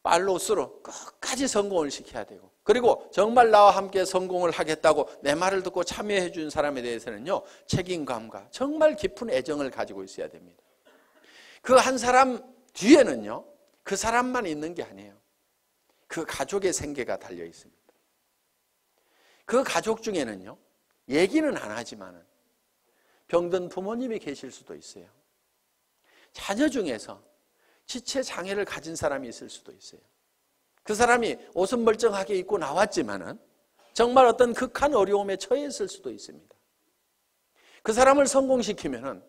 팔로우스루 끝까지 성공을 시켜야 되고, 그리고 정말 나와 함께 성공을 하겠다고 내 말을 듣고 참여해 준 사람에 대해서는요, 책임감과 정말 깊은 애정을 가지고 있어야 됩니다. 그 한 사람 뒤에는요, 그 사람만 있는 게 아니에요. 그 가족의 생계가 달려 있습니다. 그 가족 중에는요, 얘기는 안 하지만은 병든 부모님이 계실 수도 있어요. 자녀 중에서 지체 장애를 가진 사람이 있을 수도 있어요. 그 사람이 옷은 멀쩡하게 입고 나왔지만은 정말 어떤 극한 어려움에 처해 있을 수도 있습니다. 그 사람을 성공시키면은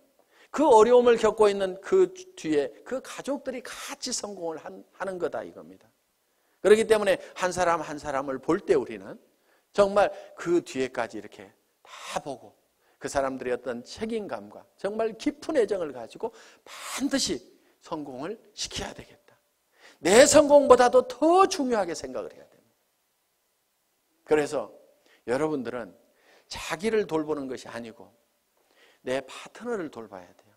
그 어려움을 겪고 있는 그 뒤에 그 가족들이 같이 성공을 하는 거다 이겁니다. 그렇기 때문에 한 사람 한 사람을 볼 때 우리는 정말 그 뒤에까지 이렇게 다 보고 그 사람들의 어떤 책임감과 정말 깊은 애정을 가지고 반드시 성공을 시켜야 되겠다. 내 성공보다도 더 중요하게 생각을 해야 됩니다. 그래서 여러분들은 자기를 돌보는 것이 아니고 내 파트너를 돌봐야 돼요.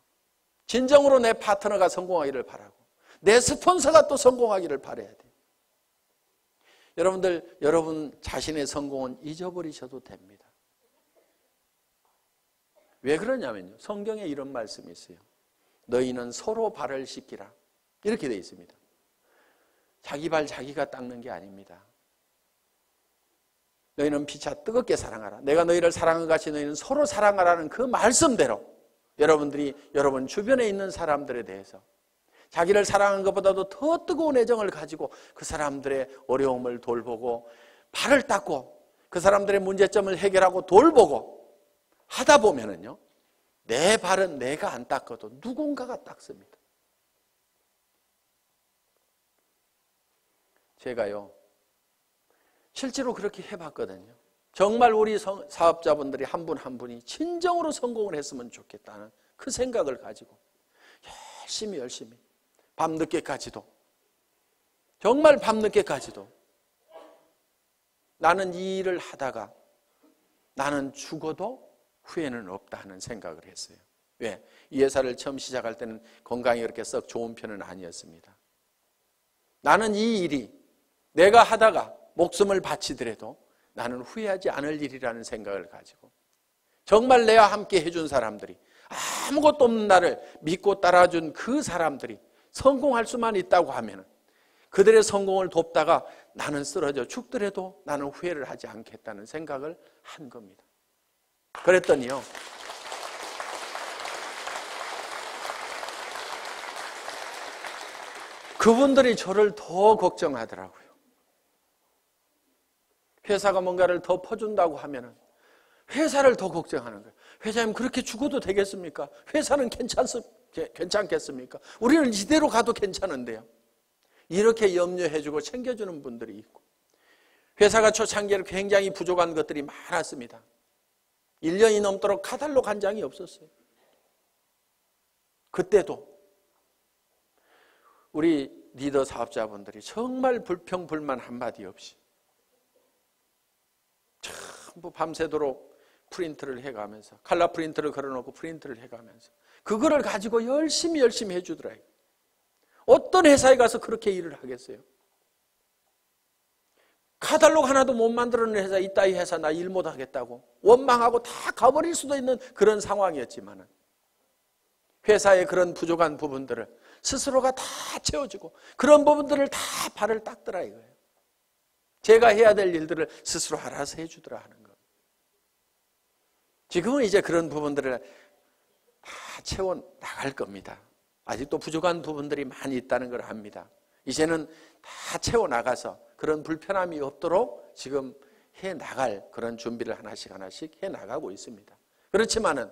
진정으로 내 파트너가 성공하기를 바라고 내 스폰서가 또 성공하기를 바라야 돼요. 여러분들, 여러분 자신의 성공은 잊어버리셔도 됩니다. 왜 그러냐면요, 성경에 이런 말씀이 있어요. 너희는 서로 발을 씻기라, 이렇게 되어 있습니다. 자기 발 자기가 닦는 게 아닙니다. 너희는 피차 뜨겁게 사랑하라. 내가 너희를 사랑한 같이 너희는 서로 사랑하라는 그 말씀대로 여러분들이 여러분 주변에 있는 사람들에 대해서 자기를 사랑하는 것보다도 더 뜨거운 애정을 가지고 그 사람들의 어려움을 돌보고 발을 닦고 그 사람들의 문제점을 해결하고 돌보고 하다 보면은요, 내 발은 내가 안 닦아도 누군가가 닦습니다. 제가요, 실제로 그렇게 해봤거든요. 정말 우리 사업자분들이 한 분 한 분이 진정으로 성공을 했으면 좋겠다는 그 생각을 가지고 열심히 밤늦게까지도, 정말 밤늦게까지도 나는 이 일을 하다가 나는 죽어도 후회는 없다 하는 생각을 했어요. 왜? 이 회사를 처음 시작할 때는 건강이 그렇게 썩 좋은 편은 아니었습니다. 나는 이 일이 내가 하다가 목숨을 바치더라도 나는 후회하지 않을 일이라는 생각을 가지고 정말 내와 함께 해준 사람들이, 아무것도 없는 나를 믿고 따라준 그 사람들이 성공할 수만 있다고 하면 그들의 성공을 돕다가 나는 쓰러져 죽더라도 나는 후회를 하지 않겠다는 생각을 한 겁니다. 그랬더니요, 그분들이 저를 더 걱정하더라고요. 회사가 뭔가를 더 퍼준다고 하면은 회사를 더 걱정하는 거예요. 회장님, 그렇게 죽어도 되겠습니까? 회사는 괜찮겠습니까? 우리는 이대로 가도 괜찮은데요. 이렇게 염려해주고 챙겨주는 분들이 있고, 회사가 초창기에 굉장히 부족한 것들이 많았습니다. 1년이 넘도록 카탈로그 한 장이 없었어요. 그때도 우리 리더 사업자분들이 정말 불평불만 한마디 없이 전부 밤새도록 프린트를 해가면서, 칼라 프린트를 걸어놓고 프린트를 해가면서 그거를 가지고 열심히 해주더라고요. 어떤 회사에 가서 그렇게 일을 하겠어요? 카탈로그 하나도 못 만들어낸 회사, 이따위 회사 나 일 못하겠다고 원망하고 다 가버릴 수도 있는 그런 상황이었지만 회사의 그런 부족한 부분들을 스스로가 다 채워주고 그런 부분들을 다 발을 닦더라 이거예요. 제가 해야 될 일들을 스스로 알아서 해주더라 하는 거. 지금은 이제 그런 부분들을 다 채워 나갈 겁니다. 아직도 부족한 부분들이 많이 있다는 걸 압니다. 이제는 다 채워 나가서 그런 불편함이 없도록 지금 해 나갈 그런 준비를 하나씩 해 나가고 있습니다. 그렇지만은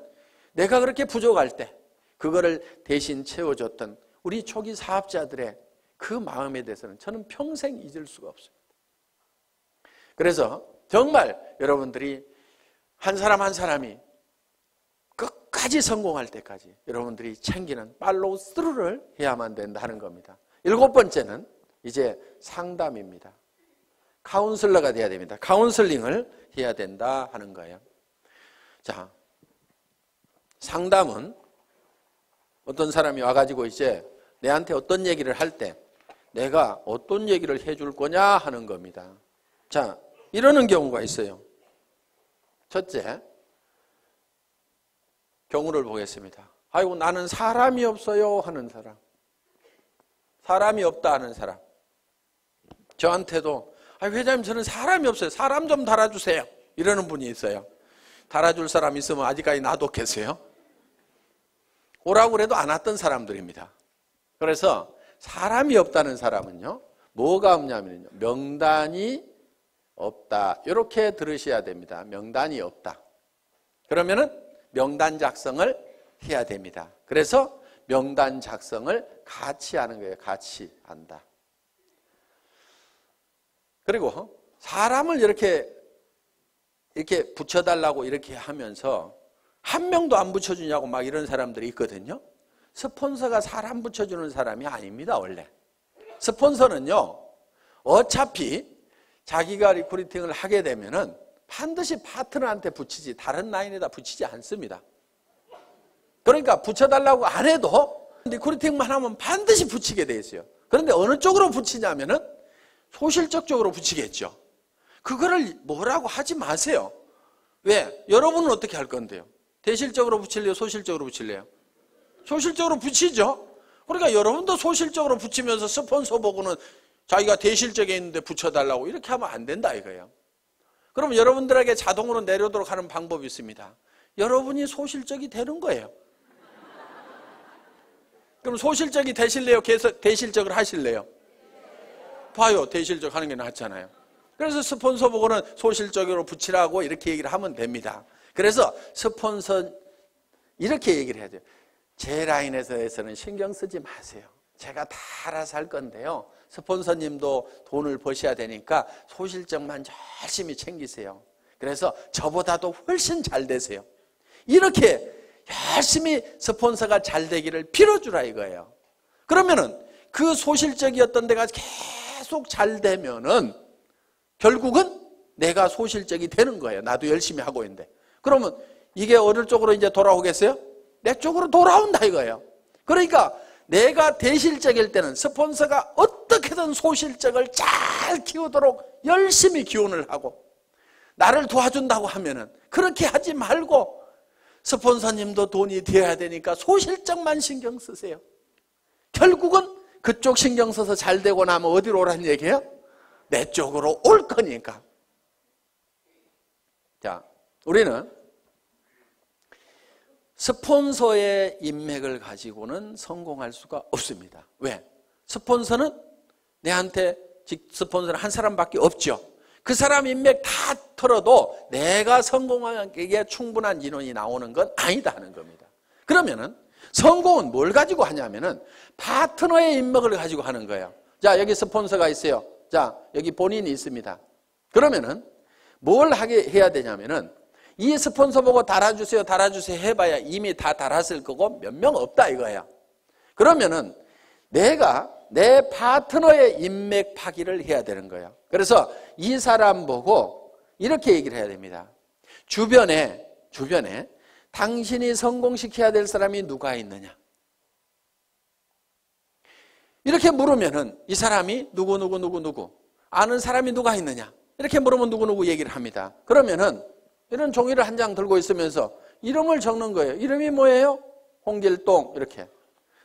내가 그렇게 부족할 때 그거를 대신 채워줬던 우리 초기 사업자들의 그 마음에 대해서는 저는 평생 잊을 수가 없습니다. 그래서 정말 여러분들이 한 사람 한 사람이 끝까지 성공할 때까지 여러분들이 챙기는 팔로우 스루를 해야만 된다는 겁니다. 7번째는 이제 상담입니다. 카운슬러가 돼야 됩니다. 카운슬링을 해야 된다 하는 거예요. 자, 상담은 어떤 사람이 와가지고 이제 내한테 어떤 얘기를 할 때 내가 어떤 얘기를 해줄 거냐 하는 겁니다. 자, 이러는 경우가 있어요. 첫째, 경우를 보겠습니다. 아이고, 나는 사람이 없어요 하는 사람. 사람이 없다 하는 사람. 저한테도 회장님, 저는 사람이 없어요. 사람 좀 달아주세요. 이러는 분이 있어요. 달아줄 사람 있으면 아직까지 놔뒀겠어요? 오라고 그래도 안 왔던 사람들입니다. 그래서 사람이 없다는 사람은요, 뭐가 없냐면요, 명단이 없다. 이렇게 들으셔야 됩니다. 명단이 없다. 그러면은 명단 작성을 해야 됩니다. 그래서 명단 작성을 같이 하는 거예요. 같이 한다. 그리고 사람을 이렇게 붙여달라고 이렇게 하면서 한 명도 안 붙여주냐고 막 이런 사람들이 있거든요. 스폰서가 사람 붙여주는 사람이 아닙니다. 원래 스폰서는요, 어차피 자기가 리크루팅을 하게 되면은 반드시 파트너한테 붙이지 다른 라인에다 붙이지 않습니다. 그러니까 붙여달라고 안 해도 리크루팅만 하면 반드시 붙이게 돼 있어요. 그런데 어느 쪽으로 붙이냐면은 소실적 쪽으로 붙이겠죠. 그거를 뭐라고 하지 마세요. 왜? 여러분은 어떻게 할 건데요? 대실적으로 붙일래요? 소실적으로 붙일래요? 소실적으로 붙이죠. 그러니까 여러분도 소실적으로 붙이면서 스폰서 보고는 자기가 대실적에 있는데 붙여달라고 이렇게 하면 안 된다 이거예요. 그럼 여러분들에게 자동으로 내려오도록 하는 방법이 있습니다. 여러분이 소실적이 되는 거예요. 그럼 소실적이 되실래요? 대실적을 하실래요? 봐요. 대실적 하는 게 낫잖아요. 그래서 스폰서 보고는 소실적으로 붙이라고 이렇게 얘기를 하면 됩니다. 그래서 스폰서 이렇게 얘기를 해야 돼요. 제 라인에서는 신경 쓰지 마세요. 제가 다 알아서 할 건데요. 스폰서님도 돈을 버셔야 되니까 소실적만 열심히 챙기세요. 그래서 저보다도 훨씬 잘 되세요. 이렇게 열심히 스폰서가 잘 되기를 빌어주라 이거예요. 그러면은 그 소실적이었던 데가 계속 잘 되면은 결국은 내가 소실적이 되는 거예요. 나도 열심히 하고 있는데. 그러면 이게 어느 쪽으로 이제 돌아오겠어요? 내 쪽으로 돌아온다 이거예요. 그러니까 내가 대실적일 때는 스폰서가 어떻게든 소실적을 잘 키우도록 열심히 기원을 하고 나를 도와준다고 하면은 그렇게 하지 말고 스폰서님도 돈이 되어야 되니까 소실적만 신경 쓰세요. 결국은 그쪽 신경 써서 잘 되고 나면 어디로 오라는 얘기예요? 내 쪽으로 올 거니까. 자, 우리는 스폰서의 인맥을 가지고는 성공할 수가 없습니다. 왜? 스폰서는 내한테 스폰서는 한 사람밖에 없죠. 그 사람 인맥 다 털어도 내가 성공하기에 충분한 인원이 나오는 건 아니다 하는 겁니다. 그러면은 성공은 뭘 가지고 하냐면은 파트너의 인맥을 가지고 하는 거예요. 자, 여기 스폰서가 있어요. 자, 여기 본인이 있습니다. 그러면은 뭘 해야 되냐면은 이 스폰서 보고 달아주세요, 달아주세요 해봐야 이미 다 달았을 거고 몇 명 없다 이거예요. 그러면은 내가 내 파트너의 인맥 파기를 해야 되는 거예요. 그래서 이 사람 보고 이렇게 얘기를 해야 됩니다. 주변에 당신이 성공시켜야 될 사람이 누가 있느냐? 이렇게 물으면은 이 사람이 누구 아는 사람이 누가 있느냐? 이렇게 물으면 누구 얘기를 합니다. 그러면은 이런 종이를 한 장 들고 있으면서 이름을 적는 거예요. 이름이 뭐예요? 홍길동 이렇게.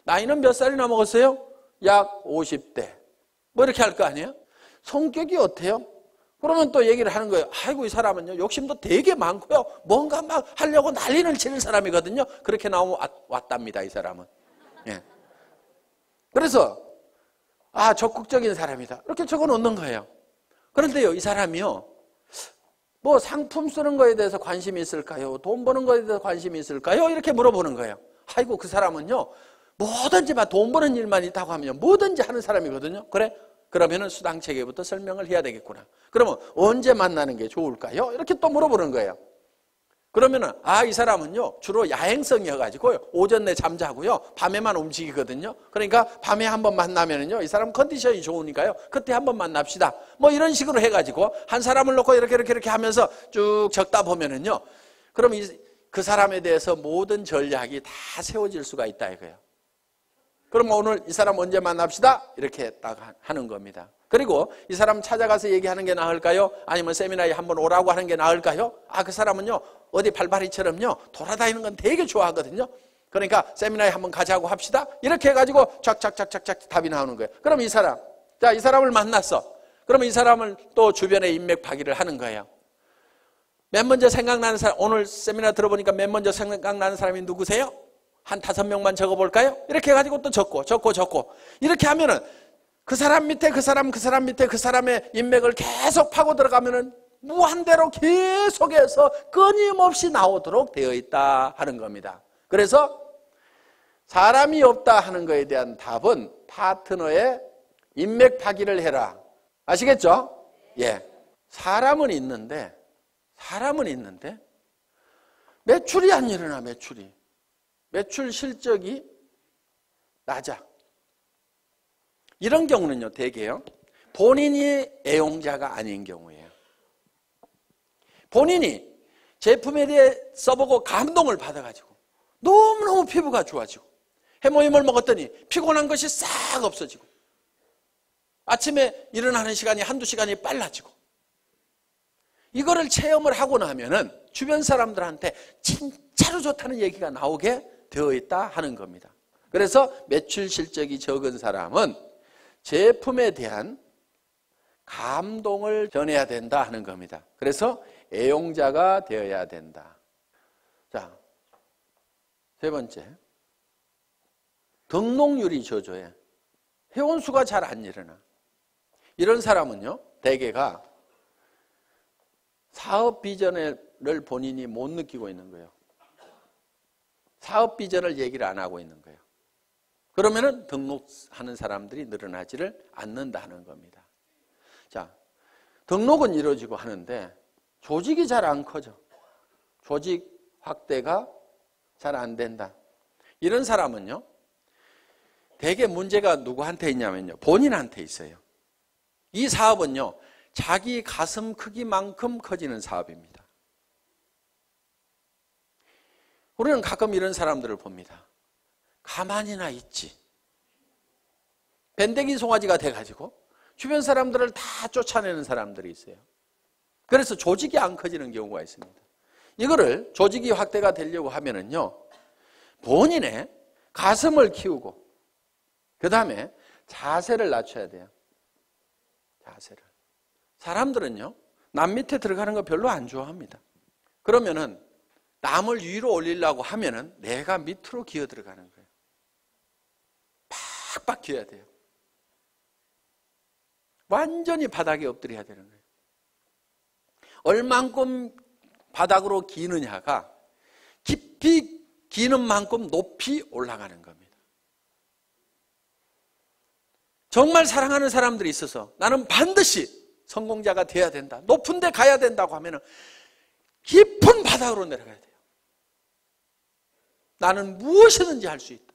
나이는 몇 살이나 먹었어요? 약 50대. 뭐 이렇게 할 거 아니에요? 성격이 어때요? 그러면 또 얘기를 하는 거예요. 아이고 이 사람은요 욕심도 되게 많고요. 뭔가 막 하려고 난리를 치는 사람이거든요. 그렇게 나오면 왔답니다 이 사람은. 예. 그래서 적극적인 사람이다. 이렇게 적어 놓는 거예요. 그런데요 이 사람이요. 뭐 상품 쓰는 거에 대해서 관심이 있을까요? 돈 버는 거에 대해서 관심이 있을까요? 이렇게 물어보는 거예요. 아이고 그 사람은요 뭐든지 막 돈 버는 일만 있다고 하면 뭐든지 하는 사람이거든요. 그래? 그러면은 수당 체계부터 설명을 해야 되겠구나. 그러면 언제 만나는 게 좋을까요? 이렇게 또 물어보는 거예요. 그러면은 이 사람은요 주로 야행성이어가지고요 오전 내 잠자고요 밤에만 움직이거든요. 그러니까 밤에 한번 만나면은요 이 사람 컨디션이 좋으니까요 그때 한번 만납시다. 뭐 이런 식으로 해가지고 한 사람을 놓고 이렇게 하면서 쭉 적다 보면은요 그럼 그 사람에 대해서 모든 전략이 다 세워질 수가 있다 이거예요. 그럼 오늘 이 사람 언제 만납시다? 이렇게 딱 하는 겁니다. 그리고 이 사람 찾아가서 얘기하는 게 나을까요? 아니면 세미나에 한번 오라고 하는 게 나을까요? 그 사람은요 어디 발바리처럼요 돌아다니는 건 되게 좋아하거든요. 그러니까 세미나에 한번 가자고 합시다. 이렇게 해가지고 쫙쫙쫙쫙 답이 나오는 거예요. 그럼 이 사람을 만났어. 그러면 이 사람을 또 주변에 인맥 파기를 하는 거예요. 맨 먼저 생각나는 사람, 오늘 세미나 들어보니까 맨 먼저 생각나는 사람이 누구세요? 한 5명만 적어볼까요? 이렇게 해가지고 또 적고 이렇게 하면은 그 사람 밑에 그 사람의 인맥을 계속 파고 들어가면은 무한대로 계속해서 끊임없이 나오도록 되어 있다 하는 겁니다. 그래서 사람이 없다 하는 것에 대한 답은 파트너의 인맥 파기를 해라. 아시겠죠? 예. 사람은 있는데 매출이 안 일어나. 매출 실적이 낮아. 이런 경우는요, 대개요, 본인이 애용자가 아닌 경우예요. 본인이 제품에 대해 써보고 감동을 받아가지고 너무너무 피부가 좋아지고 해모임을 먹었더니 피곤한 것이 싹 없어지고 아침에 일어나는 시간이 한두 시간이 빨라지고, 이거를 체험을 하고 나면은 주변 사람들한테 진짜로 좋다는 얘기가 나오게 되어 있다 하는 겁니다. 그래서 매출 실적이 적은 사람은 제품에 대한 감동을 전해야 된다 하는 겁니다. 그래서 애용자가 되어야 된다. 자, 세 번째, 등록률이 저조해. 회원수가 잘 안 일어나. 이런 사람은요, 대개가 사업 비전을 본인이 못 느끼고 있는 거예요. 사업 비전을 얘기를 안 하고 있는 거예요. 그러면은 등록하는 사람들이 늘어나지를 않는다는 겁니다. 자, 등록은 이루어지고 하는데 조직이 잘 안 커져. 조직 확대가 잘 안 된다. 이런 사람은요, 대개 문제가 누구한테 있냐면요, 본인한테 있어요. 이 사업은요, 자기 가슴 크기만큼 커지는 사업입니다. 우리는 가끔 이런 사람들을 봅니다. 가만히나 있지. 밴댕이 송아지가 돼가지고 주변 사람들을 다 쫓아내는 사람들이 있어요. 그래서 조직이 안 커지는 경우가 있습니다. 이거를 조직이 확대가 되려고 하면은요, 본인의 가슴을 키우고 그 다음에 자세를 낮춰야 돼요. 자세를. 사람들은요, 남 밑에 들어가는 거 별로 안 좋아합니다. 그러면은 남을 위로 올리려고 하면은 내가 밑으로 기어 들어가는 거예요. 팍팍 기어야 돼요. 완전히 바닥에 엎드려야 되는 거예요. 얼만큼 바닥으로 기느냐가 깊이 기는 만큼 높이 올라가는 겁니다. 정말 사랑하는 사람들이 있어서 나는 반드시 성공자가 돼야 된다, 높은 데 가야 된다고 하면 깊은 바닥으로 내려가야 돼요. 나는 무엇이든지 할 수 있다.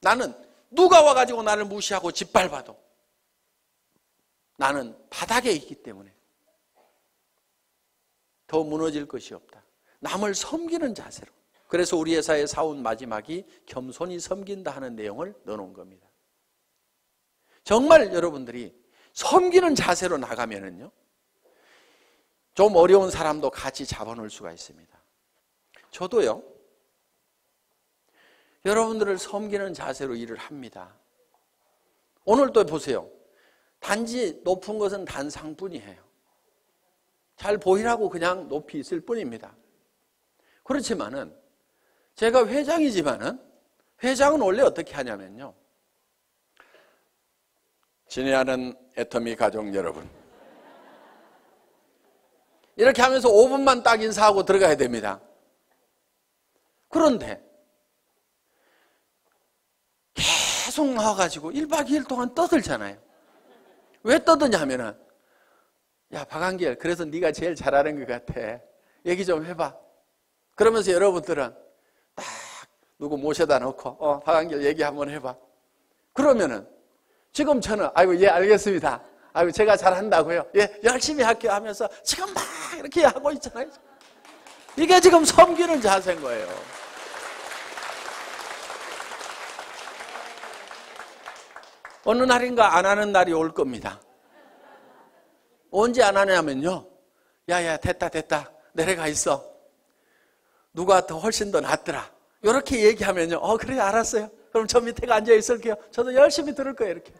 나는 누가 와가지고 나를 무시하고 짓밟아도 나는 바닥에 있기 때문에 더 무너질 것이 없다. 남을 섬기는 자세로. 그래서 우리 회사의 사원 마지막이 겸손히 섬긴다 하는 내용을 넣어놓은 겁니다. 정말 여러분들이 섬기는 자세로 나가면은요, 좀 어려운 사람도 같이 잡아놓을 수가 있습니다. 저도요, 여러분들을 섬기는 자세로 일을 합니다. 오늘 또 보세요. 단지 높은 것은 단상뿐이에요. 잘 보이라고 그냥 높이 있을 뿐입니다. 그렇지만은 제가 회장이지만은 회장은 원래 어떻게 하냐면요, 친애하는 애터미 가족 여러분, 이렇게 하면서 5분만 딱 인사하고 들어가야 됩니다. 그런데 계속 나와가지고 1박 2일 동안 떠들잖아요. 왜 떠드냐 하면은, 야 박한결, 그래서 네가 제일 잘하는 것 같아, 얘기 좀 해봐. 그러면서 여러분들은 딱 누구 모셔다 놓고 박한결 얘기 한번 해봐. 그러면은 지금 저는 아이고 예 알겠습니다, 아이고 제가 잘한다고요, 예 열심히 할게요 하면서 지금 막 이렇게 하고 있잖아요. 이게 지금 섬기는 자세인 거예요. 어느 날인가 안 하는 날이 올 겁니다. 언제 안 하냐면요, 야야 됐다 내려가 있어, 누가 더 훨씬 더 낫더라, 이렇게 얘기하면요, 그래 알았어요, 그럼 저 밑에 앉아 있을게요, 저도 열심히 들을 거예요, 이렇게.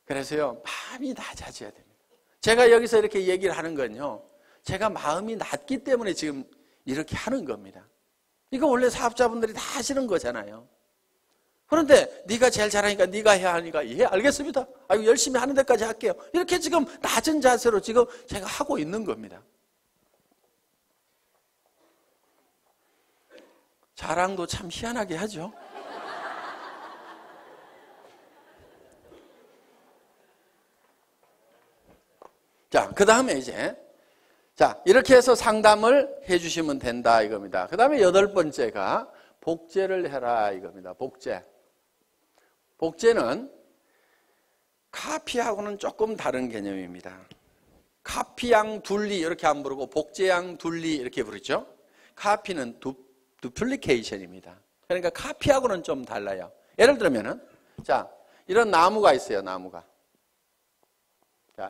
그래서요, 마음이 낮아져야 됩니다. 제가 여기서 이렇게 얘기를 하는 건요, 제가 마음이 낮기 때문에 지금 이렇게 하는 겁니다. 이거 원래 사업자분들이 다 하시는 거잖아요. 그런데 네가 제일 잘하니까 네가 해야 하니까 예 알겠습니다. 아이고 열심히 하는 데까지 할게요. 이렇게 지금 낮은 자세로 지금 제가 하고 있는 겁니다. 자랑도 참 희한하게 하죠. 자, 그 다음에 이제 이렇게 해서 상담을 해주시면 된다 이겁니다. 그 다음에 8번째가 복제를 해라 이겁니다. 복제는 카피하고는 조금 다른 개념입니다. 카피양 둘리 이렇게 안 부르고 복제양 둘리 이렇게 부르죠. 카피는 두플리케이션입니다. 그러니까 카피하고는 좀 달라요. 예를 들면은 이런 나무가 있어요.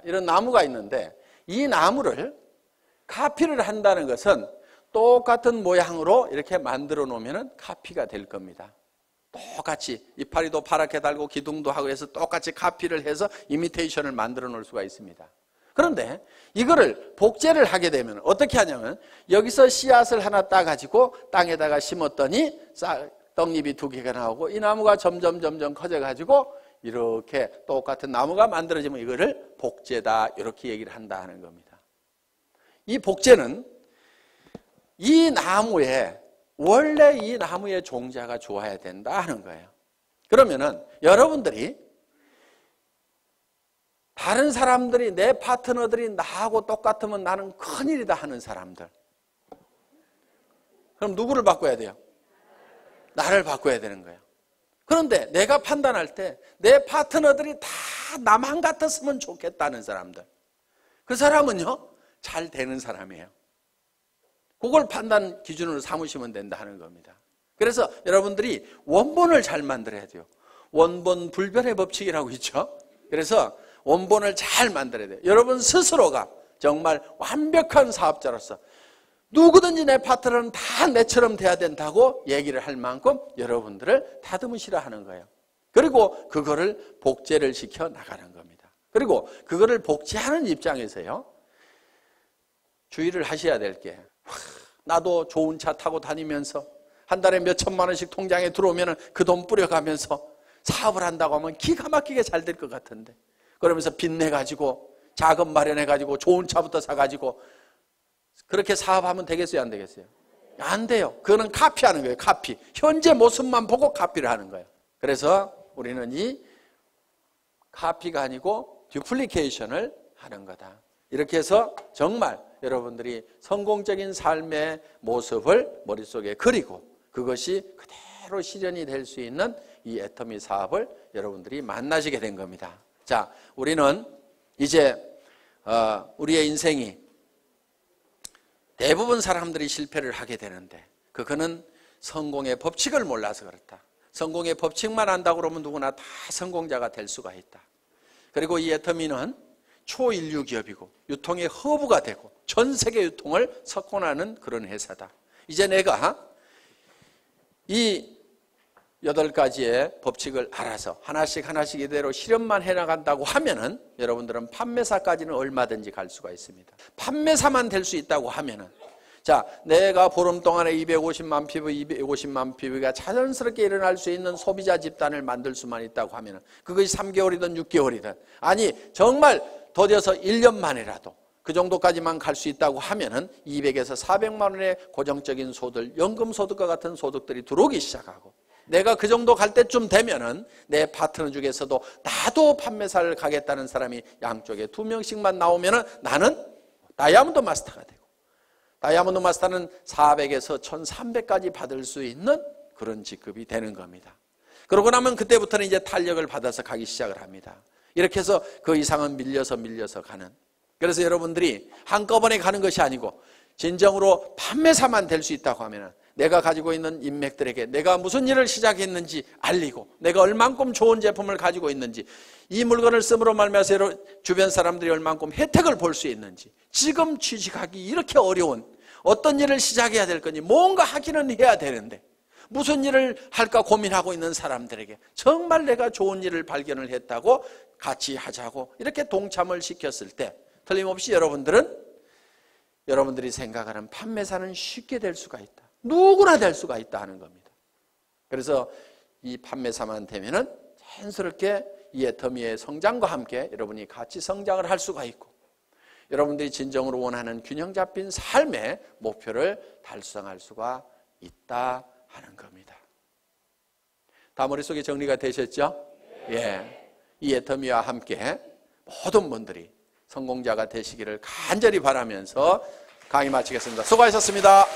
이런 나무가 있는데 이 나무를 카피를 한다는 것은 똑같은 모양으로 이렇게 만들어 놓으면 카피가 될 겁니다. 똑같이 이파리도 파랗게 달고 기둥도 하고 해서 똑같이 카피를 해서 이미테이션을 만들어 놓을 수가 있습니다. 그런데 이거를 복제를 하게 되면 어떻게 하냐면 여기서 씨앗을 하나 따가지고 땅에다가 심었더니 떡잎이 2개가 나오고 이 나무가 점점 커져가지고 이렇게 똑같은 나무가 만들어지면 이거를 복제다 이렇게 얘기를 한다 하는 겁니다. 이 복제는 원래 이 나무의 종자가 좋아야 된다 하는 거예요. 그러면은 여러분들이 다른 사람들이 내 파트너들이 나하고 똑같으면 나는 큰일이다 하는 사람들, 그럼 누구를 바꿔야 돼요? 나를 바꿔야 되는 거예요. 그런데 내가 판단할 때 내 파트너들이 다 나만 같았으면 좋겠다는 사람들, 그 사람은요 잘 되는 사람이에요. 그걸 판단 기준으로 삼으시면 된다 하는 겁니다. 그래서 여러분들이 원본을 잘 만들어야 돼요. 원본 불변의 법칙이라고 있죠. 그래서 원본을 잘 만들어야 돼요. 여러분 스스로가 정말 완벽한 사업자로서 누구든지 내 파트너는 다 내처럼 돼야 된다고 얘기를 할 만큼 여러분들을 다듬으시라 하는 거예요. 그리고 그거를 복제를 시켜 나가는 겁니다. 그리고 그거를 복제하는 입장에서요 주의를 하셔야 될 게, 나도 좋은 차 타고 다니면서 한 달에 몇 천만 원씩 통장에 들어오면 그 돈 뿌려가면서 사업을 한다고 하면 기가 막히게 잘 될 것 같은데, 그러면서 빚내가지고 자금 마련해가지고 좋은 차부터 사가지고 그렇게 사업하면 되겠어요? 안 되겠어요? 안 돼요. 그거는 카피하는 거예요. 카피. 현재 모습만 보고 카피를 하는 거예요. 그래서 우리는 이 카피가 아니고 듀플리케이션을 하는 거다. 이렇게 해서 정말 여러분들이 성공적인 삶의 모습을 머릿속에 그리고 그것이 그대로 실현이 될 수 있는 이 애터미 사업을 여러분들이 만나시게 된 겁니다. 자, 우리는 이제 우리의 인생이 대부분 사람들이 실패를 하게 되는데 그거는 성공의 법칙을 몰라서 그렇다. 성공의 법칙만 안다고 그러면 누구나 다 성공자가 될 수가 있다. 그리고 이 애터미는 초인류 기업이고 유통의 허브가 되고 전 세계 유통을 석권하는 그런 회사다. 이제 내가 이 8가지의 법칙을 알아서 하나씩 이대로 실현만 해나간다고 하면은 여러분들은 판매사까지는 얼마든지 갈 수가 있습니다. 판매사만 될 수 있다고 하면은, 자, 내가 보름 동안에 250만 피부, 250만 피부가 자연스럽게 일어날 수 있는 소비자 집단을 만들 수만 있다고 하면은 그것이 3개월이든 6개월이든, 아니 정말 더뎌서 1년 만이라도 그 정도까지만 갈 수 있다고 하면은 200에서 400만 원의 고정적인 소득, 연금소득과 같은 소득들이 들어오기 시작하고, 내가 그 정도 갈 때쯤 되면은 내 파트너 중에서도 나도 판매사를 가겠다는 사람이 양쪽에 2명씩만 나오면은 나는 다이아몬드 마스터가 되고, 다이아몬드 마스터는 400에서 1300까지 받을 수 있는 그런 직급이 되는 겁니다. 그러고 나면 그때부터는 이제 탄력을 받아서 가기 시작을 합니다. 이렇게 해서 그 이상은 밀려서 가는. 그래서 여러분들이 한꺼번에 가는 것이 아니고 진정으로 판매사만 될 수 있다고 하면 내가 가지고 있는 인맥들에게 내가 무슨 일을 시작했는지 알리고, 내가 얼만큼 좋은 제품을 가지고 있는지, 이 물건을 씀으로 말미암아 주변 사람들이 얼만큼 혜택을 볼 수 있는지, 지금 취직하기 이렇게 어려운 어떤 일을 시작해야 될 건지, 뭔가 하기는 해야 되는데 무슨 일을 할까 고민하고 있는 사람들에게 정말 내가 좋은 일을 발견을 했다고 같이 하자고 이렇게 동참을 시켰을 때 틀림없이 여러분들이 생각하는 판매사는 쉽게 될 수가 있다. 누구나 될 수가 있다 하는 겁니다. 그래서 이 판매사만 되면은 자연스럽게 이 애터미의 성장과 함께 여러분이 같이 성장을 할 수가 있고, 여러분들이 진정으로 원하는 균형 잡힌 삶의 목표를 달성할 수가 있다 하는 겁니다. 다 머릿속에 정리가 되셨죠? 예. 이 애터미와 함께 모든 분들이 성공자가 되시기를 간절히 바라면서 강의 마치겠습니다. 수고하셨습니다.